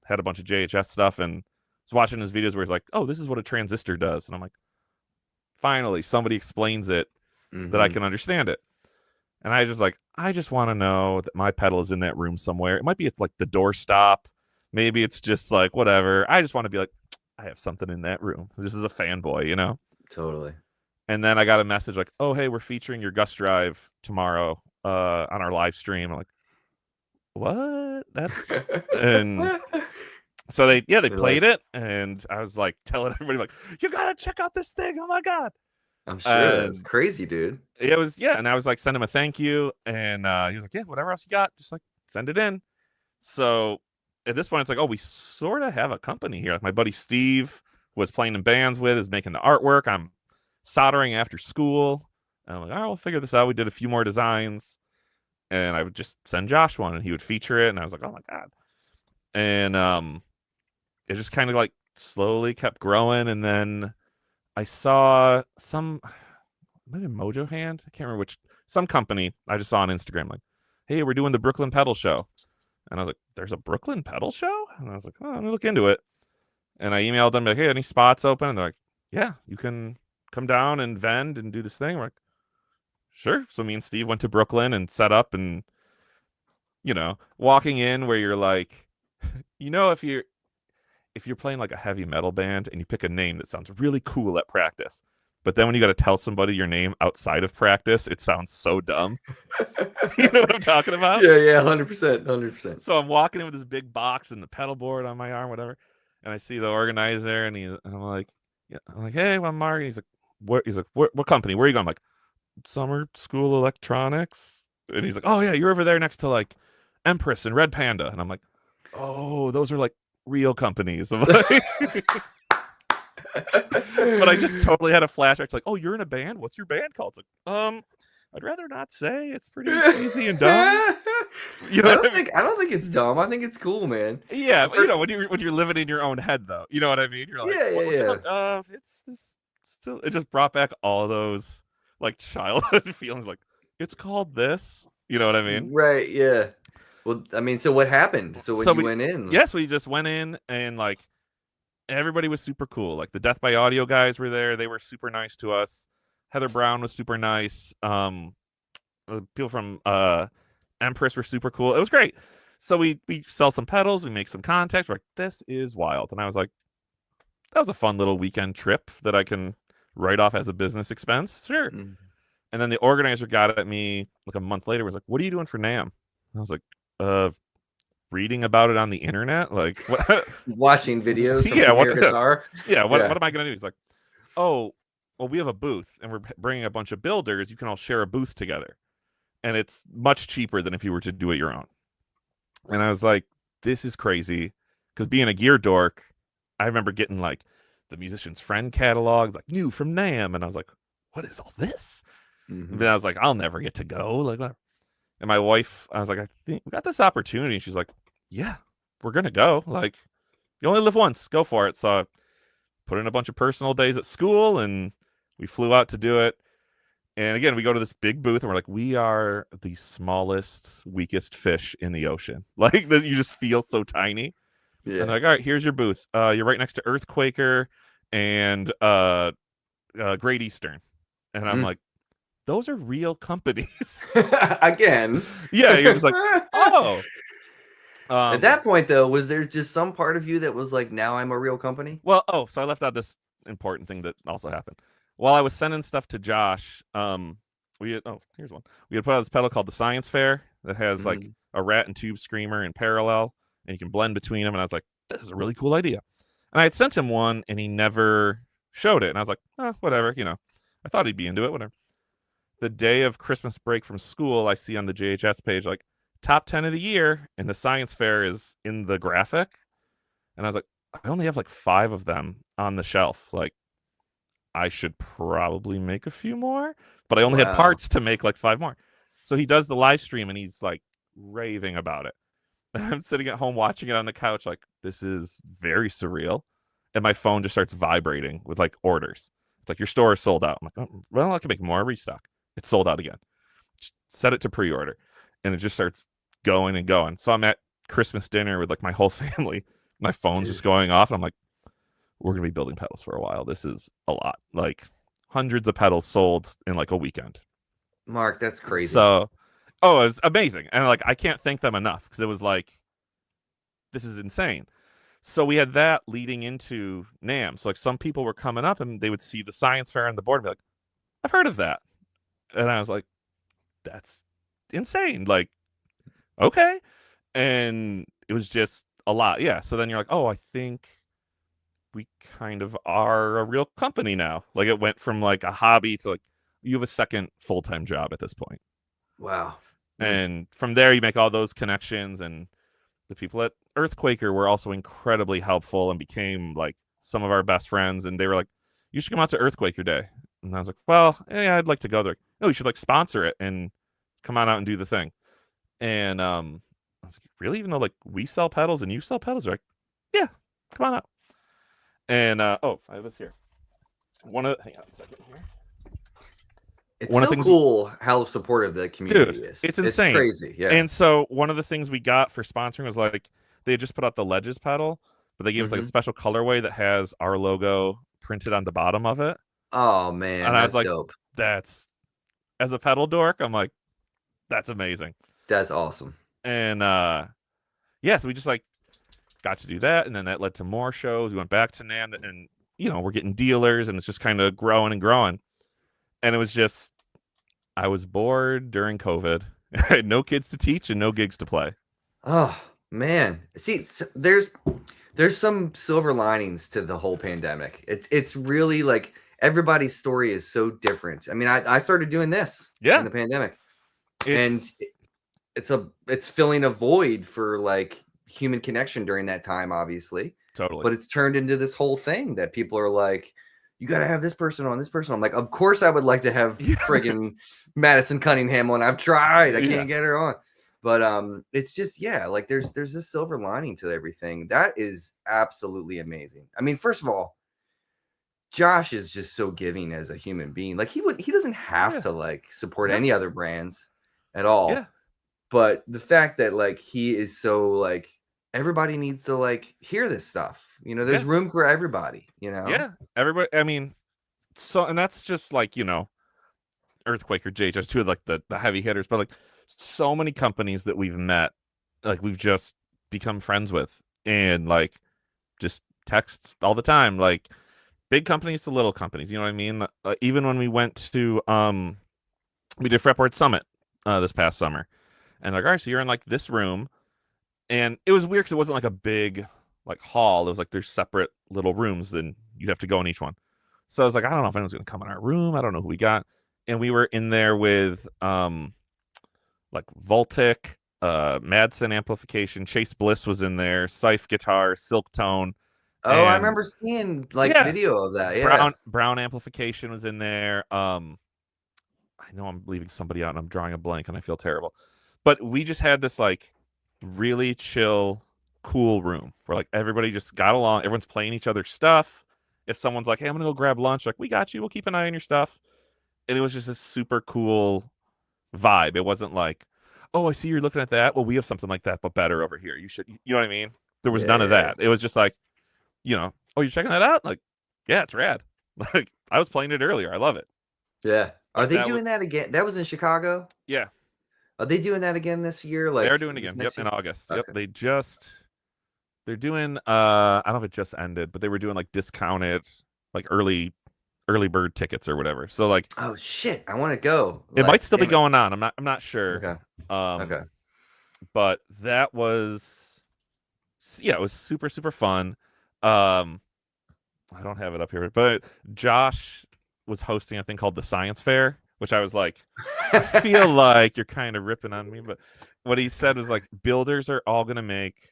had a bunch of JHS stuff and was watching his videos where he's like, oh, this is what a transistor does. And I'm like, finally, somebody explains it that I can understand it. And I just want to know that my pedal is in that room somewhere. It might be it's like the doorstop. Maybe it's just like whatever. I just want to be like, I have something in that room. This is a fanboy.
Totally.
And then I got a message like, oh, hey, we're featuring your Gus Drive tomorrow on our live stream. I'm like, what? And so they played it, and I was like telling everybody like, you gotta check out this thing. Oh my God.
I'm sure it's crazy, dude.
It was, and I was like, send him a thank you. And he was like, yeah, whatever else you got, just like send it in. So at this point, it's like, oh, we sort of have a company here. Like my buddy Steve was playing in bands with, is making the artwork. I'm soldering after school. And I'm like, all right, we'll figure this out. We did a few more designs, and I would just send Josh one, and he would feature it. And I was like, oh my God. And it just kind of like slowly kept growing. And then I saw some, maybe Mojo Hand, I can't remember which, some company I just saw on Instagram like, hey, we're doing the Brooklyn Pedal Show. And I was like, there's a Brooklyn Pedal Show? And I was like, oh, let me look into it. And I emailed them like, hey, any spots open? And they're like, yeah, you can come down and vend and do this thing. We're like, sure. So me and Steve went to Brooklyn and set up, and walking in where you're like, if you're if you're playing like a heavy metal band and you pick a name that sounds really cool at practice, but then when you got to tell somebody your name outside of practice, it sounds so dumb. You know what I'm talking about?
Yeah, 100%, 100%.
So I'm walking in with this big box and the pedal board on my arm, whatever, and I see the organizer, and I'm like, yeah, I'm like, hey, I'm Mark. And he's like, what? He's like, what company? Where are you going? I'm like, Summer School Electronics. And he's like, oh yeah, you're over there next to like Empress and Red Panda. And I'm like, oh, those are like real companies. I'm like, but I just totally had a flashback to like, oh, you're in a band? What's your band called? It's like, I'd rather not say. It's pretty cheesy and dumb. You know
I don't think it's dumb. I think it's cool, man.
Yeah, but you know, when you're living in your own head, though, you know what I mean. You're like, what's it called? It's this still. It just brought back all those like childhood feelings. Like, it's called this. You know what I mean?
Right. Yeah. Well, I mean, so what happened? So when you went in?
Yes, we just went in, and like everybody was super cool. Like the Death by Audio guys were there. They were super nice to us. Heather Brown was super nice. People from Empress were super cool. It was great. So we sell some pedals, we make some contacts. We're like, this is wild. And I was like, that was a fun little weekend trip that I can write off as a business expense. Sure. Mm-hmm. And then the organizer got at me like a month later, was like, what are you doing for NAMM? And I was like, reading about it on the internet, like what?
Watching videos from your guitar.
Yeah, what am I gonna do? He's like, oh, well, we have a booth and we're bringing a bunch of builders. You can all share a booth together, and it's much cheaper than if you were to do it your own. And I was like, this is crazy, because being a gear dork, I remember getting like the Musician's Friend catalog, like new from NAMM, and I was like, what is all this? Mm-hmm. And then I was like, I'll never get to go, like whatever. And my wife, I was like, I think we got this opportunity. And she's like, yeah, we're going to go. Like, you only live once. Go for it. So I put in a bunch of personal days at school, and we flew out to do it. And again, we go to this big booth, and we're like, we are the smallest, weakest fish in the ocean. Like, you just feel so tiny. Yeah. And they're like, all right, here's your booth. You're right next to Earthquaker and Great Eastern. And I'm like, those are real companies.
Again.
Yeah, you're just like, oh.
At that point, though, was there just some part of you that was like, now I'm a real company?
Well, so I left out this important thing that also happened. While I was sending stuff to Josh, here's one. We had put out this pedal called the Science Fair that has like a rat and tube screamer in parallel, and you can blend between them. And I was like, this is a really cool idea. And I had sent him one, and he never showed it. And I was like, whatever, you know. I thought he'd be into it, whatever. The day of Christmas break from school, I see on the JHS page, like, top 10 of the year, and the Science Fair is in the graphic. And I was like, I only have like 5 of them on the shelf. Like, I should probably make a few more, but I only had parts to make like 5 more. So he does the live stream, and he's like raving about it. And I'm sitting at home watching it on the couch, like, this is very surreal. And my phone just starts vibrating with like orders. It's like, your store is sold out. I'm like, oh, well, I can make more, restock. It's sold out again. Just set it to pre-order. And it just starts going and going. So I'm at Christmas dinner with like my whole family. My phone's just going off. And I'm like, we're going to be building pedals for a while. This is a lot. Like, hundreds of pedals sold in like a weekend.
Mark, that's crazy.
So, it was amazing. And like, I can't thank them enough, because it was like, this is insane. So we had that leading into NAMM. So like, some people were coming up and they would see the Science Fair on the board and be like, I've heard of that. And I was like, that's insane. Like, okay. And it was just a lot. Yeah. So then you're like, oh, I think we kind of are a real company now. Like, it went from like a hobby to like, you have a second full-time job at this point.
Wow.
And from there, you make all those connections. And the people at Earthquaker were also incredibly helpful and became like some of our best friends. And they were like, you should come out to Earthquaker Day. And I was like, well, yeah, I'd like to go there. No, you should like sponsor it and come on out and do the thing. And I was like, really? Even though like we sell pedals and you sell pedals? They're like, yeah, come on out. And I have this here. Hang on a second here.
It's so cool how supportive the community is.
It's insane.
It's crazy. Yeah.
And so one of the things we got for sponsoring was like, they had just put out the Ledges pedal, but they gave us like a special colorway that has our logo printed on the bottom of it.
Oh man,
and I was like,
dope.
That's, as a pedal dork, I'm like, that's amazing.
That's awesome.
And so we just like got to do that, and then that led to more shows. We went back to NAMM, and we're getting dealers, and it's just kind of growing and growing. And it was just, I was bored during COVID. I had no kids to teach and no gigs to play.
Oh man, see, there's some silver linings to the whole pandemic. It's really like everybody's story is so different. I mean, I started doing this in the pandemic, and it's filling a void for like human connection during that time, obviously.
Totally.
But it's turned into this whole thing that people are like, you got to have this person on, this person. I'm like, of course I would like to have friggin' Madison Cunningham on. I've tried. I can't get her on. But it's just, like there's this silver lining to everything. That is absolutely amazing. I mean, first of all, Josh is just so giving as a human being. Like he doesn't have to like support any other brands at all.
Yeah.
But the fact that like he is so like everybody needs to like hear this stuff. There's room for everybody,
Yeah. Everybody, I mean, so, and that's just like, Earthquake or JHS, two of like the heavy hitters, but like so many companies that we've met, like we've just become friends with, and like just text all the time, like big companies to little companies, you know what I mean? Even when we went to we did Fretboard Summit this past summer, and like, all right, so you're in like this room, and it was weird because it wasn't like a big like hall. It was like there's separate little rooms, then you'd have to go in each one. So I was like, I don't know if anyone's gonna come in our room. I don't know who we got. And we were in there with like Voltic, Madsen amplification, Chase Bliss was in there, Sife guitar, Silk Tone.
Oh, I remember seeing like video of that.
Yeah. Brown amplification was in there. I know I'm leaving somebody out and I'm drawing a blank and I feel terrible. But we just had this like really chill, cool room where like everybody just got along. Everyone's playing each other's stuff. If someone's like, hey, I'm gonna go grab lunch, like, we got you, we'll keep an eye on your stuff. And it was just a super cool vibe. It wasn't like, oh, I see you're looking at that. Well, we have something like that, but better over here. You should, you know what I mean? There was none of that. It was just like, oh, you're checking that out? Like, yeah, it's rad. Like, I was playing it earlier. I love it.
Yeah. Are they doing that again? That was in Chicago?
Yeah.
Are they doing that again this year? Like
they're doing it again. Yep, in August.
Okay.
Yep. They're doing I don't know if it just ended, but they were doing like discounted, like early bird tickets or whatever. So like,
oh shit, I want to go.
It might still be going on. I'm not sure.
Okay.
Okay. But that was, it was super, super fun. I don't have it up here, but Josh was hosting a thing called the Science Fair, which I was like, I feel like you're kind of ripping on me. But what he said was like, builders are all going to make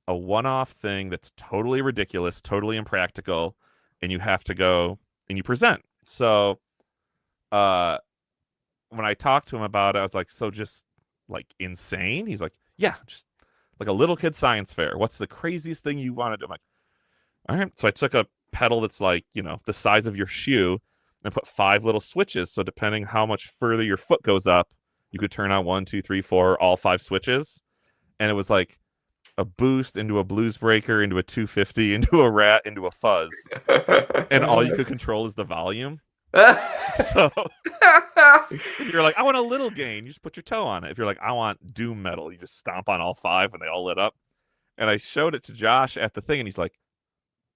a one-off thing that's totally ridiculous, totally impractical, and you have to go and you present. So when I talked to him about it, I was like, so just like insane? He's like, yeah, just like a little kid science fair. What's the craziest thing you want to do? I'm like, all right. So I took a pedal that's like, the size of your shoe and put 5 little switches. So depending how much further your foot goes up, you could turn on 1, 2, 3, 4, all 5 switches. And it was like a boost into a blues breaker, into a 250, into a rat, into a fuzz. And all you could control is the volume. So if you're like, I want a little gain, you just put your toe on it. If you're like, I want doom metal, you just stomp on all 5 and they all lit up. And I showed it to Josh at the thing and he's like,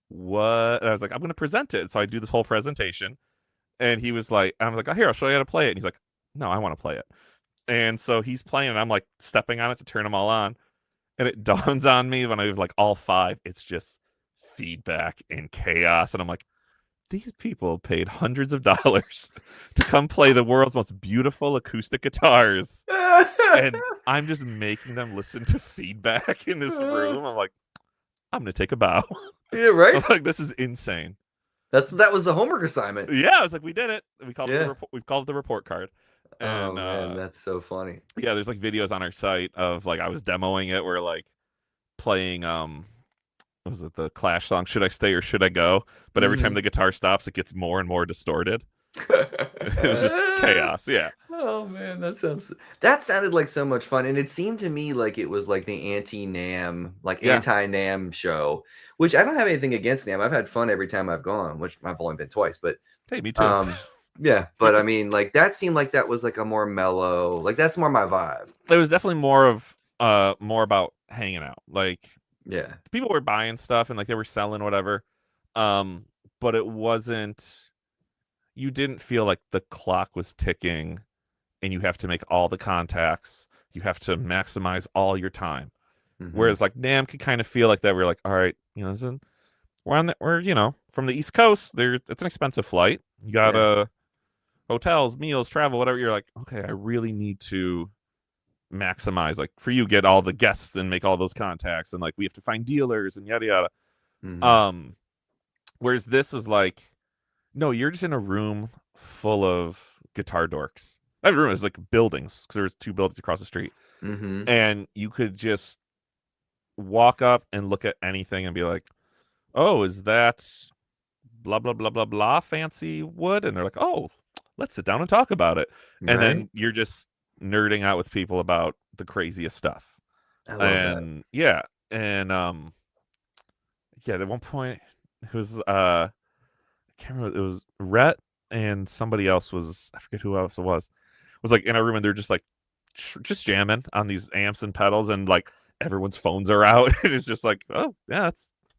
what? And I was like, I'm going to present it. So I do this whole presentation and he was like, I was like, oh, here, I'll show you how to play it. And he's like, no, I want to play it. And so he's playing and I'm like stepping on it to turn them all on. And it dawns on me when I have like all 5, it's just feedback and chaos. And I'm like, these people paid hundreds of dollars to come play the world's most beautiful acoustic guitars. And I'm just making them listen to feedback in this room. I'm like, I'm going to take a bow.
Yeah, right?
I'm like, this is insane.
That was the homework assignment.
Yeah, I was like, we did it. We called it the report card. And,
oh man, that's so funny.
Yeah, there's like videos on our site of like I was demoing it where like playing was it the Clash song Should I Stay or Should I Go? But every time the guitar stops, it gets more and more distorted. It was just chaos. Yeah.
Oh man, that sounded like so much fun, and it seemed to me like it was like the anti-NAMM show, which I don't have anything against NAMM. I've had fun every time I've gone, which I've only been twice, but
hey, me too.
Yeah, but I mean, like that seemed like that was like a more mellow, like that's more my vibe.
It was definitely more about hanging out. Like
Yeah.
People were buying stuff and like they were selling whatever. But it wasn't. You didn't feel like the clock was ticking, and you have to make all the contacts. You have to maximize all your time.
Hmm.
Whereas like NAMM could kind of feel like that. We're like, all right, we're from the East Coast. It's an expensive flight. You
Yeah.
gotta hotels, meals, travel, whatever. You're like, okay, I really need to maximize. Like for you, get all the guests and make all those contacts, and like we have to find dealers and yada yada.
Hmm.
Um, Whereas this was like, no, you're just in a room full of guitar dorks. That room is like buildings because there was two buildings across the street,
Hmm.
and you could just walk up and look at anything and be like, "Oh, is that blah blah blah blah blah fancy wood?" And they're like, "Oh, let's sit down and talk about it." And
Right.
then you're just nerding out with people about the craziest stuff.
I love that.
And yeah, and yeah, at one point it was I can't remember, it was Rhett and somebody else was, I forget who else it was like in a room and they're just like just jamming on these amps and pedals and like everyone's phones are out and it's just like, oh yeah,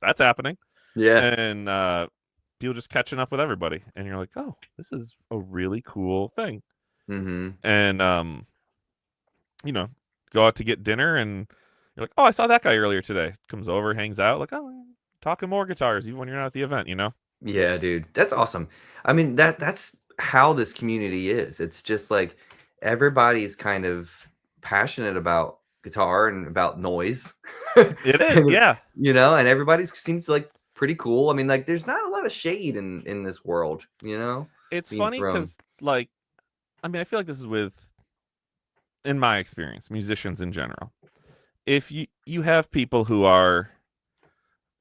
that's happening.
Yeah.
And people just catching up with everybody and you're like, oh, this is a really cool thing.
Hmm.
And you know, go out to get dinner and you're like, oh, I saw that guy earlier today. Comes over, hangs out, like, oh, talking more guitars even when you're not at the event.
Yeah, dude. That's awesome. I mean, that's how this community is. It's just like everybody's kind of passionate about guitar and about noise.
It is,
And,
yeah.
and everybody seems like pretty cool. I mean, like there's not a lot of shade in this world,
It's
being
funny
thrown.
because like, I mean, I feel like this is with, in my experience, musicians in general. If you have people who are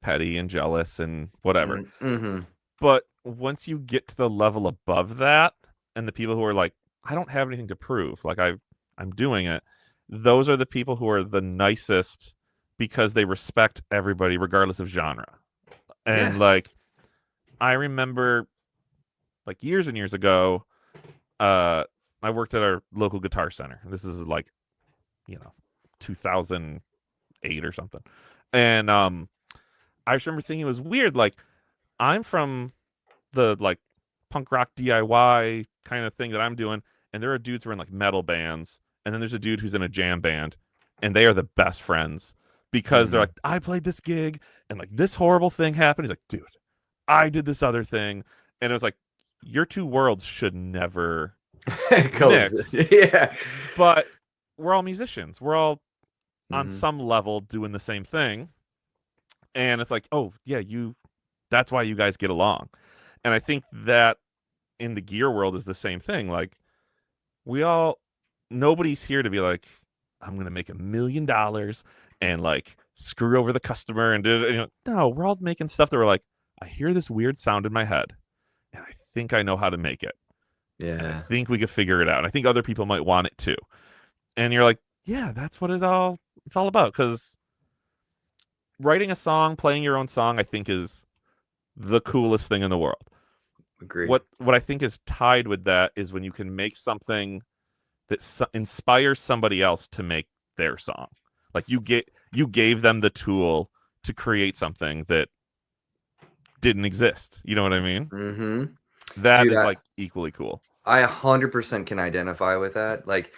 petty and jealous and whatever,
Mm-hmm.
but once you get to the level above that, and the people who are like, I don't have anything to prove, like I'm doing it, those are the people who are the nicest because they respect everybody regardless of genre.
Yeah.
And like, I remember like years and years ago, uh, I worked at our local guitar center. This is like, you know, 2008 or something. And I just remember thinking it was weird. Like, I'm from the like punk rock DIY kind of thing that I'm doing, and there are dudes who are in like metal bands, and then there's a dude who's in a jam band, and they are the best friends because they're
Hmm.
like, I played this gig, and like this horrible thing happened. He's like, dude, I did this other thing, and it was like, your two worlds should never
Coexist.
mix,
Yeah.
but we're all musicians. We're all on
Hmm.
some level doing the same thing. And it's like, oh, yeah, that's why you guys get along. And I think that in the gear world is the same thing. Like, we all, nobody's here to be like, I'm going to make $1 million and like screw over the customer and do it. No, we're all making stuff that we're like, I hear this weird sound in my head and I think I know how to make it. And I
Yeah.
think we could figure it out. I think other people might want it too. And you're like, yeah, that's what it's all about. Because writing a song, playing your own song, I think is the coolest thing in the world.
Agree.
What I think is tied with that is when you can make something that inspires somebody else to make their song. Like you gave them the tool to create something that didn't exist. You know what I mean?
Hmm.
That
Dude,
is like equally cool.
I 100% can identify with that. Like,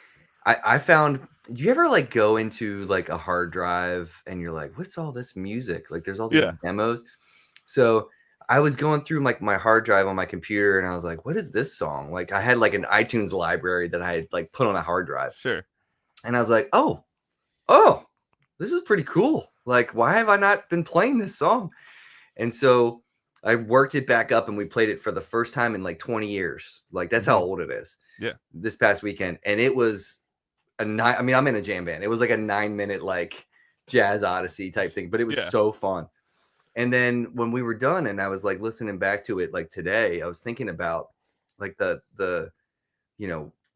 I found. Do you ever like go into like a hard drive and you're like, what's all this music? Like, there's all these
Yeah,
demos. So I was going through like my hard drive on my computer and I was like, what is this song? Like, I had like an iTunes library that I had like put on a hard drive,
sure.
and I was like, oh, this is pretty cool. Like, why have I not been playing this song? And so I worked it back up and we played it for the first time in like 20 years. Like, that's how
Hmm.
old it is.
Yeah,
This past weekend. And it was I mean, I'm in a jam band. It was like a 9-minute like jazz odyssey type thing, but it was
yeah,
so fun. And then when we were done and I was like listening back to it like today, I was thinking about like the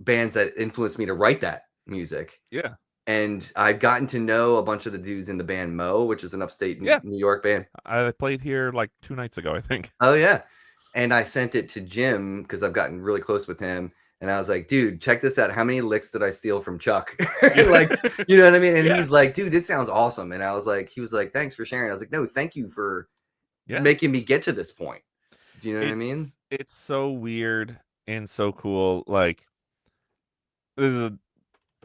bands that influenced me to write that music.
yeah,
And I've gotten to know a bunch of the dudes in the band Mo, which is an upstate
yeah.
New York band.
I played here like 2 nights ago, I think.
Oh yeah. And I sent it to Jim because I've gotten really close with him. And I was like, dude, check this out. How many licks did I steal from Chuck?
Yeah.
Like, you know what I mean? And
Yeah.
he's like, dude, this sounds awesome. And he was like, thanks for sharing. I was like, no, thank you for making me get to this point. Do you know what I mean?
It's so weird and so cool. Like, this is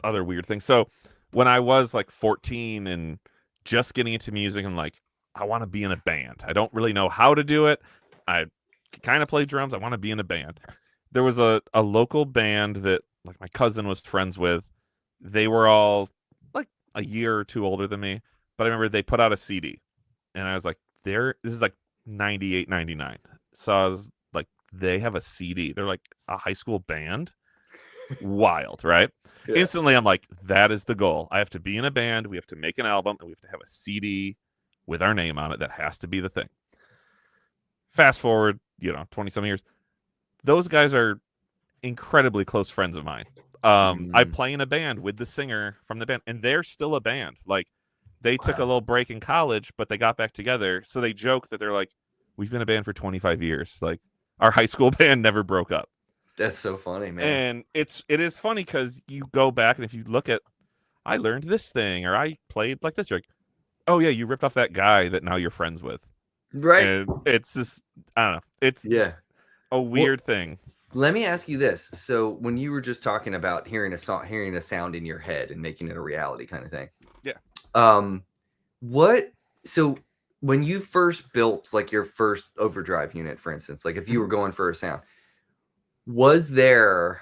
other weird thing. So when I was like 14 and just getting into music, I'm like, I want to be in a band. I don't really know how to do it. I kind of play drums. I want to be in a band. There was a local band that like my cousin was friends with. They were all like a year or two older than me, but I remember they put out a CD, and I was like, this is like 98, 99. So I was like, they have a CD. They're like a high school band. Wild, right? Yeah. Instantly, I'm like, that is the goal. I have to be in a band. We have to make an album, and we have to have a CD with our name on it. That has to be the thing. Fast forward, 20-some years. Those guys are incredibly close friends of mine. I play in a band with the singer from the band, and they're still a band. Like, they took a little break in college, but they got back together. So they joke that they're like, we've been a band for 25 years. Like, our high school band never broke up.
That's so funny, man.
And it is funny because you go back, and if you look at, I learned this thing, or I played like this, you're like, oh yeah, you ripped off that guy that now you're friends with.
Right.
And it's just, I don't know. It's a weird thing.
Let me ask you this. So when you were just talking about hearing a sound in your head and making it a reality kind of thing.
Yeah.
So when you first built like your first overdrive unit, for instance, like if you were going for a sound, was there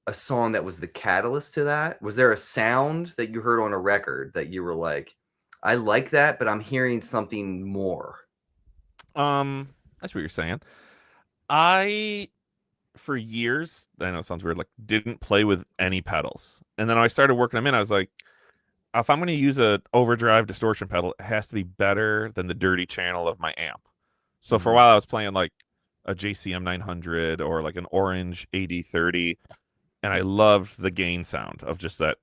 a song that was the catalyst to that? Was there a sound that you heard on a record that you were like, I like that, but I'm hearing something more?
That's what you're saying. I, for years, I know it sounds weird, like didn't play with any pedals. And then I started working them in. I was like, if I'm going to use an overdrive distortion pedal, it has to be better than the dirty channel of my amp. So for a while I was playing like a JCM 900 or like an Orange AD30, and I loved the gain sound of just that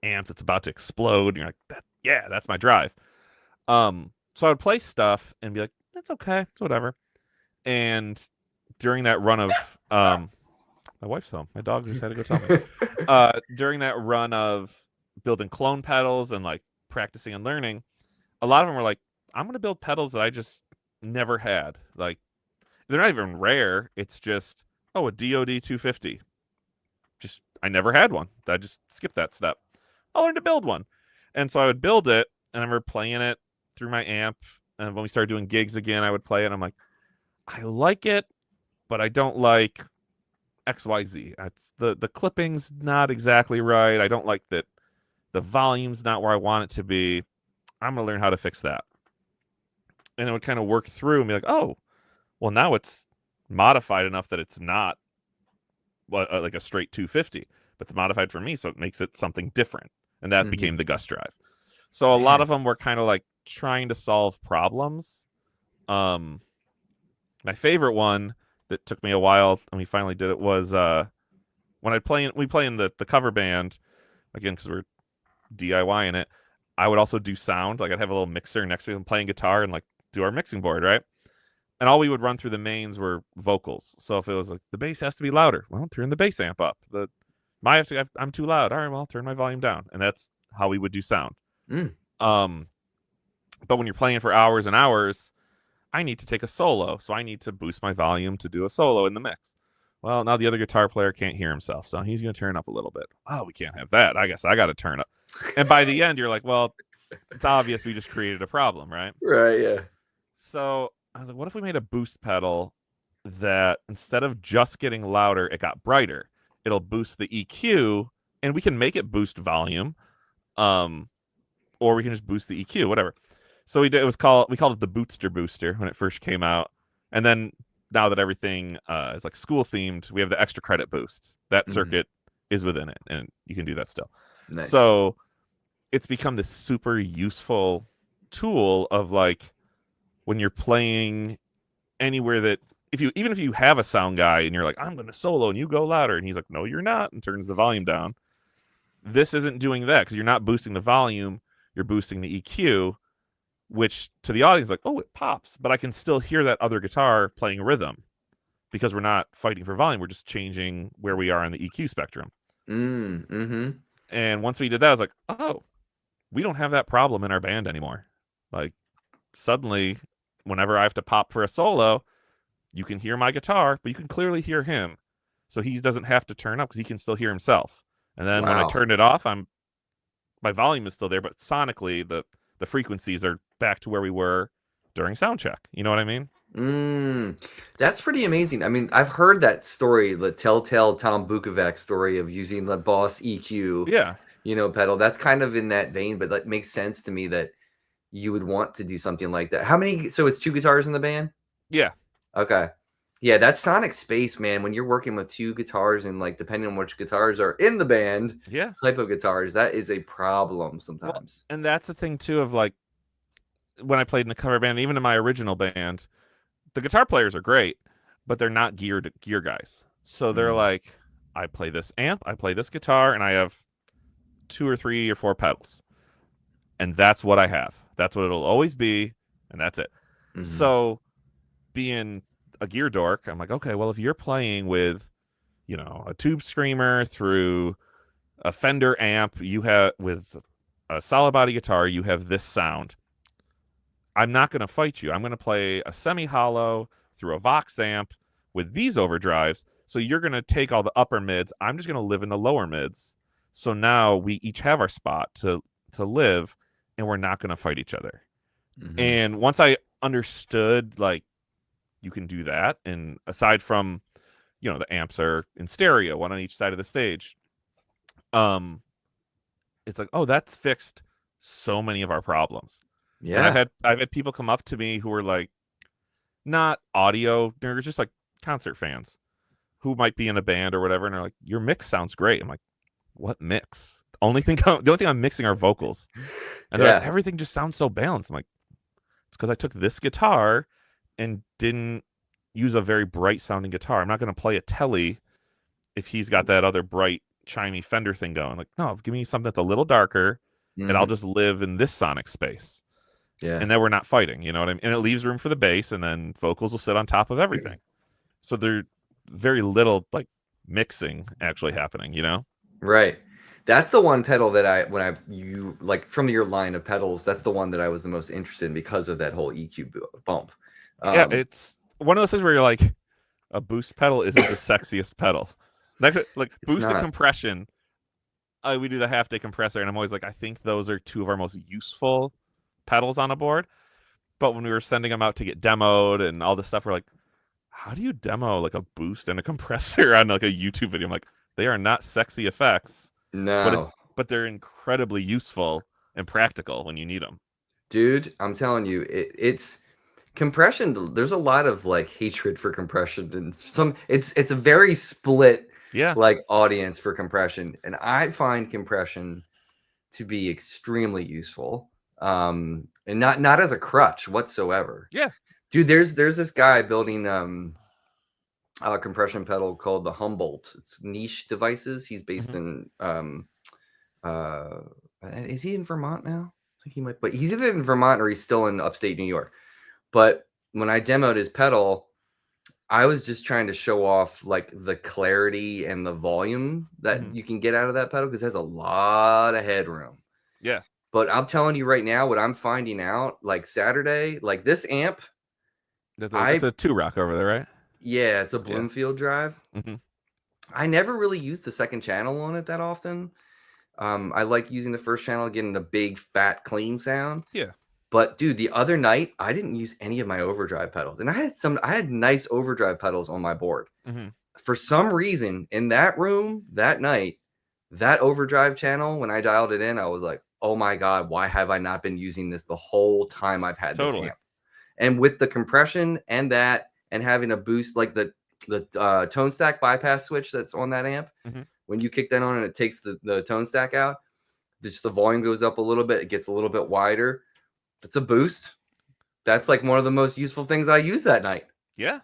amp that's about to explode. And you're like, that's my drive. So I would play stuff and be like, that's okay, it's whatever. And during that run of my wife's home, my dog just had to go tell me. During that run of building clone pedals and like practicing and learning, a lot of them were like, I'm gonna build pedals that I just never had. Like, they're not even rare. It's just, a DoD 250. Just, I never had one. I just skipped that step. I'll learn to build one. And so I would build it, and I remember playing it through my amp. And when we started doing gigs again, I would play it. And I'm like, I like it, but I don't like XYZ. It's the clipping's not exactly right. I don't like that the volume's not where I want it to be. I'm going to learn how to fix that. And it would kind of work through and be like, oh, well, now it's modified enough that it's not like a straight 250, but it's modified for me, so it makes it something different. And that became the Gus Drive. So a lot of them were kind of like trying to solve problems. My favorite one that took me a while, and we finally did it, was when we play in the cover band, again, because we're DIYing it. I would also do sound. Like, I'd have a little mixer next to me and playing guitar and like do our mixing board, right? And all we would run through the mains were vocals. So if it was like the bass has to be louder, well, turn the bass amp up. I'm too loud. All right, well, turn my volume down. And that's how we would do sound. But when you're playing for hours and hours, I need to take a solo. So I need to boost my volume to do a solo in the mix. Well, now the other guitar player can't hear himself, so he's going to turn up a little bit. Oh, we can't have that. I guess I got to turn up. And by the end, you're like, well, it's obvious we just created a problem, right?
Right, yeah.
So I was like, what if we made a boost pedal that instead of just getting louder, it got brighter? It'll boost the EQ, and we can make it boost volume, or we can just boost the EQ, whatever. So we called it the Bootster Booster when it first came out, and then now that everything is like school themed, we have the extra credit boost. That circuit is within it, and you can do that still. Nice. So it's become this super useful tool of like when you're playing anywhere that even if you have a sound guy and you're like, I'm going to solo, and you go louder, and he's like, no, you're not, and turns the volume down. This isn't doing that because you're not boosting the volume, you're boosting the EQ, which to the audience is like, oh, it pops, but I can still hear that other guitar playing rhythm. because we're not fighting for volume. We're just changing where we are in the EQ spectrum.
Mm-hmm.
And once we did that, I was like, oh, we don't have that problem in our band anymore. Like suddenly, whenever I have to pop for a solo, you can hear my guitar, but you can clearly hear him. So he doesn't have to turn up because he can still hear himself. And then when I
Wow.
turn it off, my volume is still there, but sonically the frequencies are back to where we were during sound check. You know what I mean?
That's pretty amazing. I mean, I've heard that story, the telltale Tom Bukovac story of using the Boss EQ,
Yeah.
pedal. That's kind of in that vein, but that makes sense to me that you would want to do something like that. How many? So it's 2 guitars in the band?
Yeah.
Okay. Yeah, that sonic space, man, when you're working with 2 guitars and like depending on which guitars are in the band,
Yeah.
type of guitars, that is a problem
Well,
sometimes.
and that's the thing too of like when I played in a cover band, even in my original band, the guitar players are great, but they're not gear guys. So they're
Mm.
like, I play this amp, I play this guitar, and I have 2 or 3 or 4 pedals. And that's what I have. That's what it'll always be, and that's it.
Mhm.
So being a gear dork, I'm like, okay, well, if you're playing with, a tube screamer through a Fender amp, you have with a solid body guitar, you have this sound. I'm not going to fight you. I'm going to play a semi-hollow through a Vox amp with these overdrives. So you're going to take all the upper mids. I'm just going to live in the lower mids. So now we each have our spot to live, and we're not going to fight each other.
Mhm.
And once I understood, like, you can do that, and aside from, the amps are in stereo, one on each side of the stage. It's like, oh, that's fixed so many of our problems.
Yeah.
And I've had people come up to me who are like, not audio nerds, just like concert fans who might be in a band or whatever, and they're like, your mix sounds great. I'm like, what mix? The only thing I'm mixing are vocals. And they're like, everything just sounds so balanced. I'm like, it's because I took this guitar and didn't use a very bright sounding guitar. I'm not going to play a Telly if he's got that other bright, chimey Fender thing going. Like, no, give me something that's a little darker, and I'll just live in this sonic space.
Yeah.
And then we're not fighting, you know what I mean? And it leaves room for the bass, and then vocals will sit on top of everything. So there's very little like mixing actually happening,
Right. That's the one pedal that you like from your line of pedals, that's the one that I was the most interested in because of that whole EQ bump.
Yeah, it's one of those things where you're like, a boost pedal isn't the sexiest pedal. Like boost and compression, we do the half-day compressor, and I'm always like, I think those are 2 of our most useful pedals on a board. But when we were sending them out to get demoed and all this stuff, we're like, how do you demo like a boost and a compressor on like a YouTube video? I'm like, they are not sexy effects.
No.
But they're incredibly useful and practical when you need them.
Dude, I'm telling you, it's compression. There's a lot of like hatred for compression, and it's a very split like audience for compression, and I find compression to be extremely useful, and not as a crutch whatsoever.
Yeah,
dude, there's this guy building a compression pedal called the Humboldt. It's Niche Devices. He's based in is he in Vermont now? I think he might, but he's either in Vermont or he's still in upstate New York. But when I demoed his pedal, I was just trying to show off like the clarity and the volume that you can get out of that pedal because it has a lot of headroom.
Yeah.
But I'm telling you right now, what I'm finding out, like Saturday, like this amp.
It's a 2-rock over there, right?
Yeah, it's a Bloomfield drive.
Mm-hmm.
I never really used the second channel on it that often. I like using the first channel, getting a big, fat, clean sound.
Yeah.
But dude, the other night I didn't use any of my overdrive pedals, and I had nice overdrive pedals on my board. For some reason, in that room that night, that overdrive channel, when I dialed it in, I was like, "Oh my god, why have I not been using this the whole time I've had this amp?" And with the compression and having a boost like the tone stack bypass switch that's on that amp, when you kick that on and it takes the tone stack out, just the volume goes up a little bit, it gets a little bit wider. It's a boost. That's like one of the most useful things I used that night.
Yeah.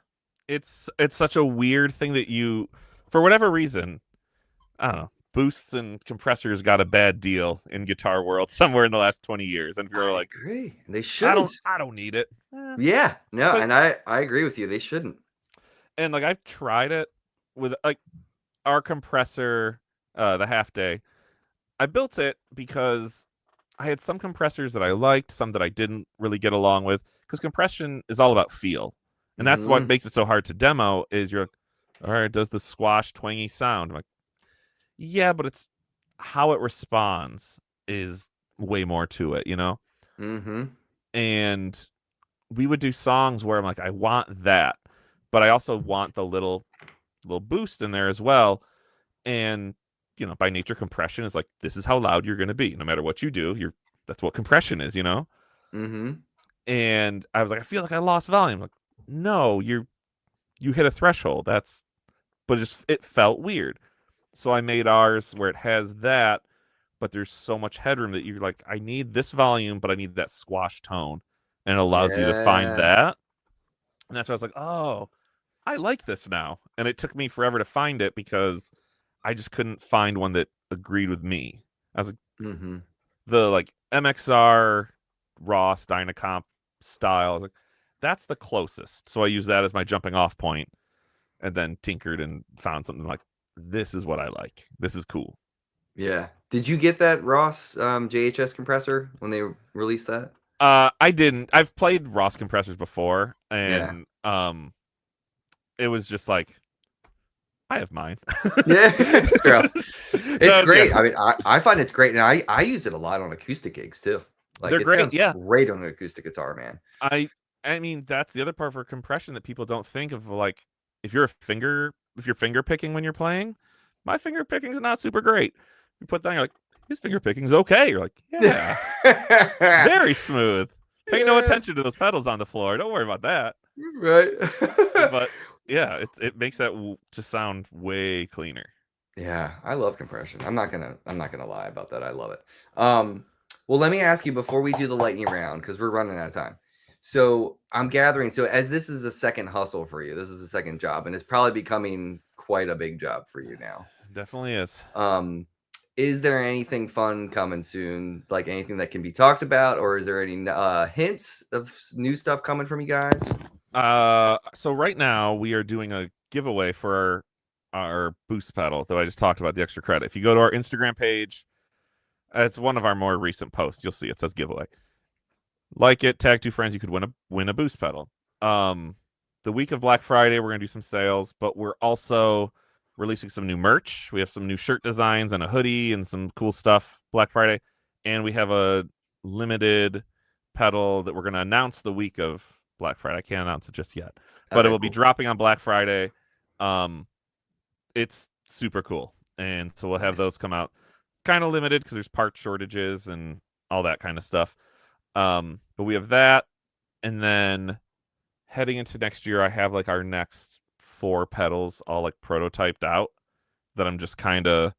It's such a weird thing that you, for whatever reason, I don't know, boosts and compressors got a bad deal in guitar world somewhere in the last 20 years. And people are like,
agree. They shouldn't.
I don't need it.
Yeah. No, and I agree with you. They shouldn't.
And like I've tried it with like our compressor, the half day. I built it because I had some compressors that I liked, some that I didn't really get along with. Because compression is all about feel, and that's what
Mm-hmm.
makes it so hard to demo. Is you're like, all right, does the squash twangy sound? I'm like, yeah, but it's how it responds is way more to it, you know.
Mm-hmm.
And we would do songs where I'm like, I want that, but I also want the little boost in there as well. And by nature, compression is like this is how loud you're going to be, no matter what you do. That's what compression is, you know.
Mm-hmm.
And I was like, I feel like I lost volume. Like, no, you hit a threshold. But it felt weird. So I made ours where it has that, but there's so much headroom that you're like, I need this volume, but I need that squash tone, and it allows you to find
Yeah.
that. And that's why I was like, oh, I like this now. And it took me forever to find it because I just couldn't find one that agreed with me. I was like,
Mm-hmm.
the like MXR Ross Dynacomp style. I was like, that's the closest. So I used that as my jumping off point, and then tinkered and found something like this is what I like. This is cool.
Yeah. Did you get that Ross JHS compressor when they released that?
I didn't. I've played Ross compressors before,
Yeah.
and it was just like I have mine.
Yeah, it's gross. It's great.
Yeah,
I mean, I find it's great, and I use it a lot on acoustic gigs too. Like
they're
it
great.
sounds
Yeah,
great on an acoustic guitar, man.
I I mean that's the other part for compression that people don't think of. Like if you're finger picking when you're playing, my finger picking is not super great. You put that, you're like his finger picking's okay. You're like, yeah, very smooth. Pay no
Yeah,
attention to those pedals on the floor. Don't worry about that.
right.
But yeah, it makes that just sound way cleaner.
Yeah, I love compression. I'm not gonna lie about that. I love it. Well, let me ask you before we do the lightning round because we're running out of time. So I'm gathering. So as this is a second hustle for you, this is a second job, and it's probably becoming quite a big job for you now.
Definitely is.
Um, is there anything fun coming soon? Like anything that can be talked about, or is there any hints of new stuff coming from you guys?
So right now we are doing a giveaway for our boost pedal that I just talked about, the extra credit. If you go to our Instagram page, it's one of our more recent posts. You'll see it says giveaway. Like it, tag two friends, you could win a boost pedal. The week of Black Friday, we're gonna do some sales, but we're also releasing some new merch. We have some new shirt designs and a hoodie and some cool stuff Black Friday, and we have a limited pedal that we're gonna announce the week of Black Friday. I can't announce it just yet, but it
Okay,
will be
cool.
dropping on Black Friday. It's super cool, and so we'll have
Nice.
those come out. Kind of limited because there's part shortages and all that kind of stuff. But we have that, and then heading into next year, I have like our next 4 pedals all like prototyped out that I'm just kind of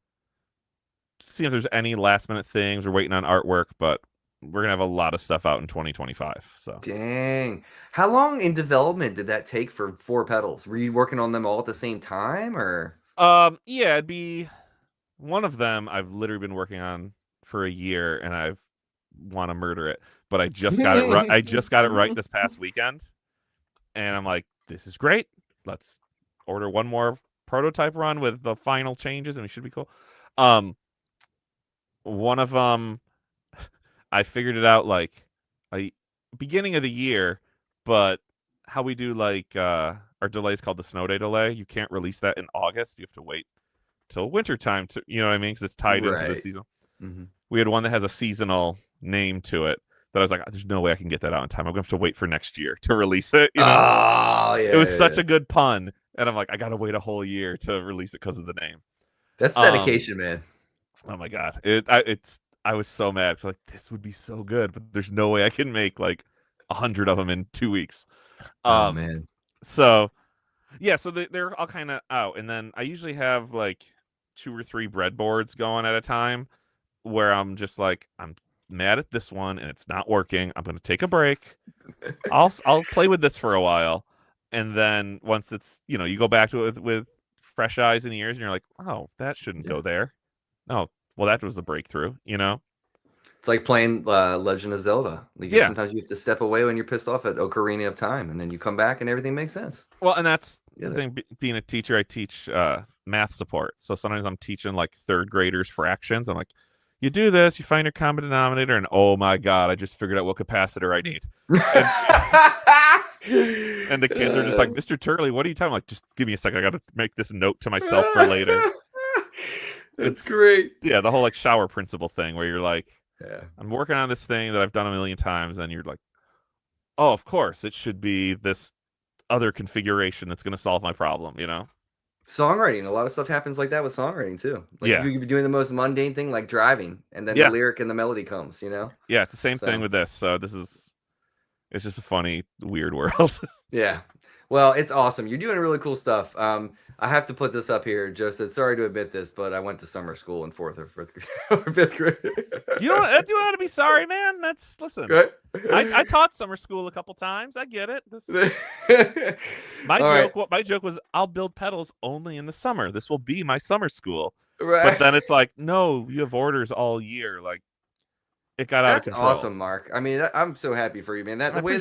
seeing if there's any last minute things. We're waiting on artwork, but we're gonna have a lot of stuff out in 2025. So
Dang. How long in development did that take for 4 pedals? Were you working on them all at the same time or?
yeah, it'd be one of them I've literally been working on for a year, and I've want to murder it, but I just got it right. I just got it right this past weekend, and I'm like, this is great. Let's order one more prototype run with the final changes, and we should be cool. One of them, I figured it out like a beginning of the year, but how we do like our delay is called the snow day delay. You can't release that in August. You have to wait till wintertime to, you know what I mean? Because it's tied into the
Right.
season.
Hmm.
We had one that has a seasonal name to it that I was like, there's no way I can get that out in time. I'm gonna have to wait for next year to release it.
Oh,
It
yeah,
was
yeah,
such
yeah.
a good pun, and I'm like, I gotta wait a whole year to release it because of the name.
That's
Um,
dedication, man.
oh my god, I was so mad because like this would be so good, but there's no way I can make like 100 of them in 2 weeks.
Oh,
Um,
man.
so yeah, so they're all kind of out, and then I usually have like 2 or 3 breadboards going at a time where I'm just like, I'm mad at this one and it's not working. I'm gonna take a break. I'll play with this for a while, and then once it's you go back to it with fresh eyes and ears, and you're like, oh, that shouldn't
Yeah.
go there. Oh, well, that was a breakthrough.
It's like playing Legend of Zelda.
Yeah.
Sometimes you have to step away when you're pissed off at Ocarina of Time, and then you come back and everything makes sense.
Well, and that's
Yeah.
the thing. Being a teacher, I teach math support. So sometimes I'm teaching like third graders fractions. I'm like, you do this, you find your common denominator, and oh my god, I just figured out what capacitor I need. And the kids are just like, Mr. Turley, what are you talking about? Like, just give me a second. I got to make this note to myself for later.
It's great.
Yeah, the whole like shower principle thing where you're like,
Yeah,
I'm working on this thing that I've done a million times, and you're like, oh, of course, it should be this other configuration that's going to solve my problem, you know?
Songwriting. A lot of stuff happens like that with songwriting too. Like
Yeah.
you could be doing the most mundane thing like driving, and then
Yeah.
the lyric and the melody comes, you know?
Yeah, it's the same thing with this. So it's just a funny, weird world.
Yeah. Well, it's awesome. You're doing really cool stuff. I have to put this up here. Joe said, sorry to admit this, but I went to summer school in 4th or 5th or 5th grade.
You don't have to be sorry, man. Listen.
Right?
I taught summer school a couple times. I get it. My joke was, I'll build pedals only in the summer. This will be my summer school.
Right.
But then it's like, no, you have orders all year. Like, it got out of control.
That's awesome, Mark. I mean, I'm so happy for you, man. The way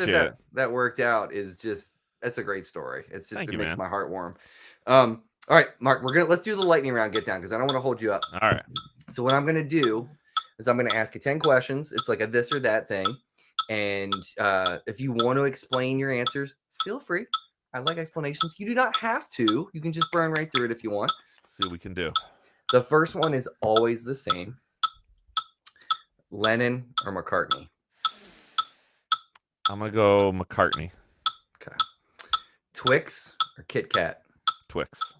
that worked out is just, that's a great story. It's just, it makes my heart warm. All right, Mark, let's do the lightning round get down because I don't want to hold you up.
All right.
So what I'm going to do is I'm going to ask you 10 questions. It's like a this or that thing. And if you want to explain your answers, feel free. I like explanations. You do not have to. You can just burn right through it if you want.
See what we can do.
The first one is always the same. Lennon or McCartney?
I'm going to go McCartney.
Okay. Twix or Kit Kat?
Twix.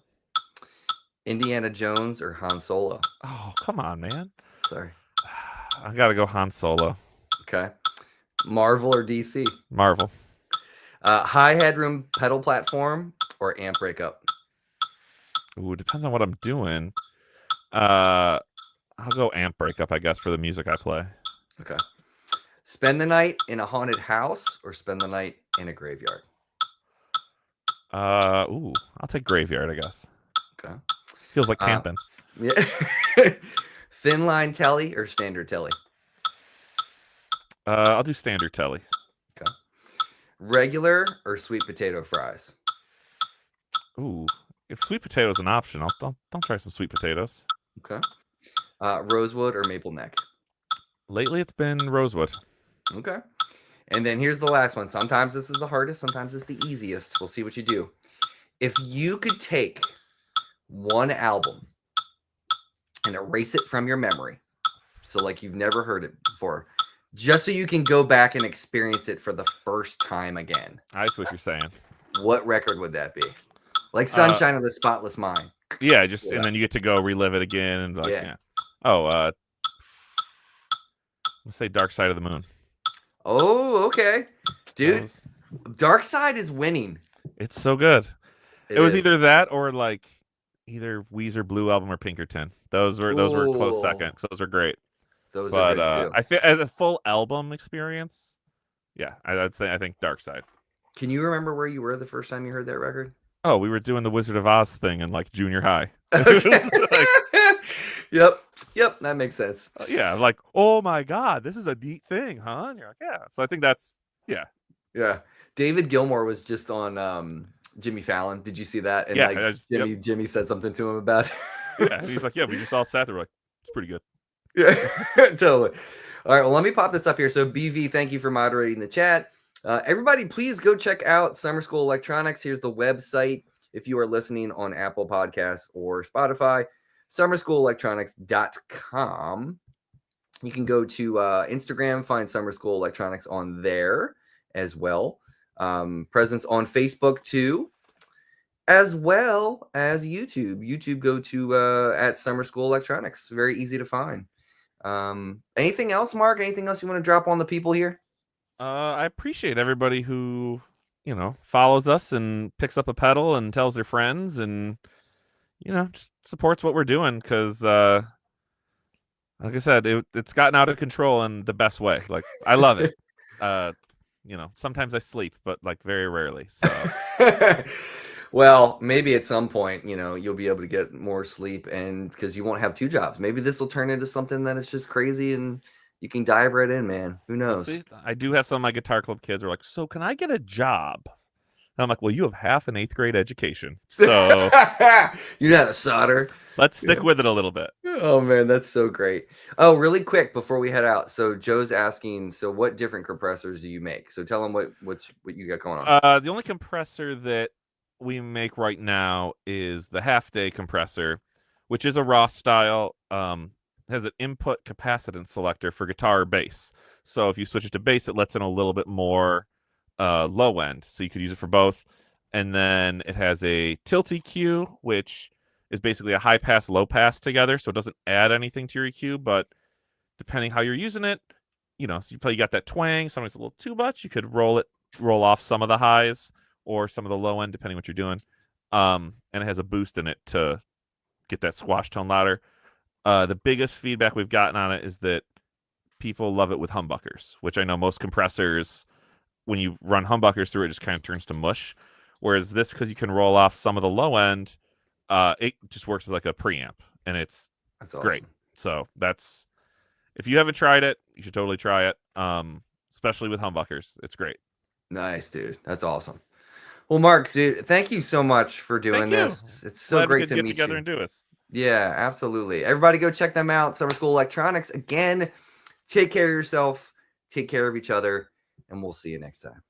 Indiana Jones or Han Solo?
Oh, come on, man.
Sorry.
I got to go Han Solo.
Okay. Marvel or DC?
Marvel.
High headroom pedal platform or amp breakup?
Ooh, depends on what I'm doing. I'll go amp breakup, I guess, for the music I play.
Okay. Spend the night in a haunted house or spend the night in a graveyard?
I'll take graveyard, I guess.
Okay.
Feels like camping.
Yeah. Thin line telly or standard telly?
I'll do standard telly.
Okay. Regular or sweet potato fries?
Ooh, if sweet potato is an option, I'll try some sweet potatoes.
Okay. Rosewood or maple neck?
Lately, it's been rosewood.
Okay. And then here's the last one. Sometimes this is the hardest. Sometimes it's the easiest. We'll see what you do. If you could take one album and erase it from your memory, so like you've never heard it before, just so you can go back and experience it for the first time again.
I see what you're saying.
What record would that be? Like Sunshine of the Spotless Mind.
Yeah, and then you get to go relive it again and like, yeah. Oh, let's say Dark Side of the Moon.
Oh, okay. Dude, Dark Side is winning.
It's so good. It was either that or like either Weezer Blue Album or Pinkerton. Those were close seconds. Those are great.
Those are good too.
I feel as a full album experience, yeah, I think Dark Side.
Can you remember where you were the first time you heard that record?
Oh, we were doing the Wizard of Oz thing in like junior high.
Yep, that makes sense.
Yeah, like, oh my God, this is a neat thing, huh? And you're like, yeah. So I think that's, yeah.
Yeah. David Gilmour was just on Jimmy Fallon. Did you see that? And
yeah,
Jimmy said something to him about it.
Yeah, he's like, yeah, we just all sat there, we're like, it's pretty good.
Yeah, totally. All right, well, let me pop this up here. So BV, thank you for moderating the chat. Everybody, please go check out Summer School Electronics. Here's the website if you are listening on Apple Podcasts or Spotify, summerschoolelectronics.com. You can go to Instagram, find Summer School Electronics on there as well. Presence on Facebook too, as well as YouTube. YouTube, go to at Summer School Electronics. Very easy to find. Anything else, Mark? Anything else you want to drop on the people here?
I appreciate everybody who, follows us and picks up a pedal and tells their friends and, just supports what we're doing. Because, like I said, it's gotten out of control in the best way. Like, I love it. Sometimes I sleep, but like very rarely. So,
well, maybe at some point, you'll be able to get more sleep, and because you won't have two jobs. Maybe this will turn into something that is just crazy, and you can dive right in, man. Who
Well,
knows?
see, I do have some of my guitar club kids are like, so can I get a job? And I'm like, well, you have half an 8th grade education, so
You're not a solder.
let's stick
Yeah.
with it a little bit.
Oh man, that's so great. Oh, really quick before we head out. So Joe's asking, so what different compressors do you make? So tell him what you got going on.
The only compressor that we make right now is the half day compressor, which is a Ross style. Has an input capacitance selector for guitar or bass. So if you switch it to bass, it lets in a little bit more low end. So you could use it for both. And then it has a tilt EQ, which is basically a high pass, low pass together. So it doesn't add anything to your EQ, but depending how you're using it, so you got that twang. Sometimes it's a little too much. You could roll off some of the highs or some of the low end, depending what you're doing. And it has a boost in it to get that squash tone louder. The biggest feedback we've gotten on it is that people love it with humbuckers, which I know most compressors, when you run humbuckers through it, just kind of turns to mush. Whereas this, because you can roll off some of the low end, it just works as like a preamp, and it's
That's
great.
awesome.
So if you haven't tried it, you should totally try it. Especially with humbuckers, it's great.
Nice, dude. That's awesome. Well, Mark, dude, thank you so much for doing
Thank you.
this. It's so
Glad we
great
could
to
get
meet
together
you.
and do this.
Yeah, absolutely. Everybody go check them out. Summer School Electronics. Again, take care of yourself, take care of each other, and we'll see you next time.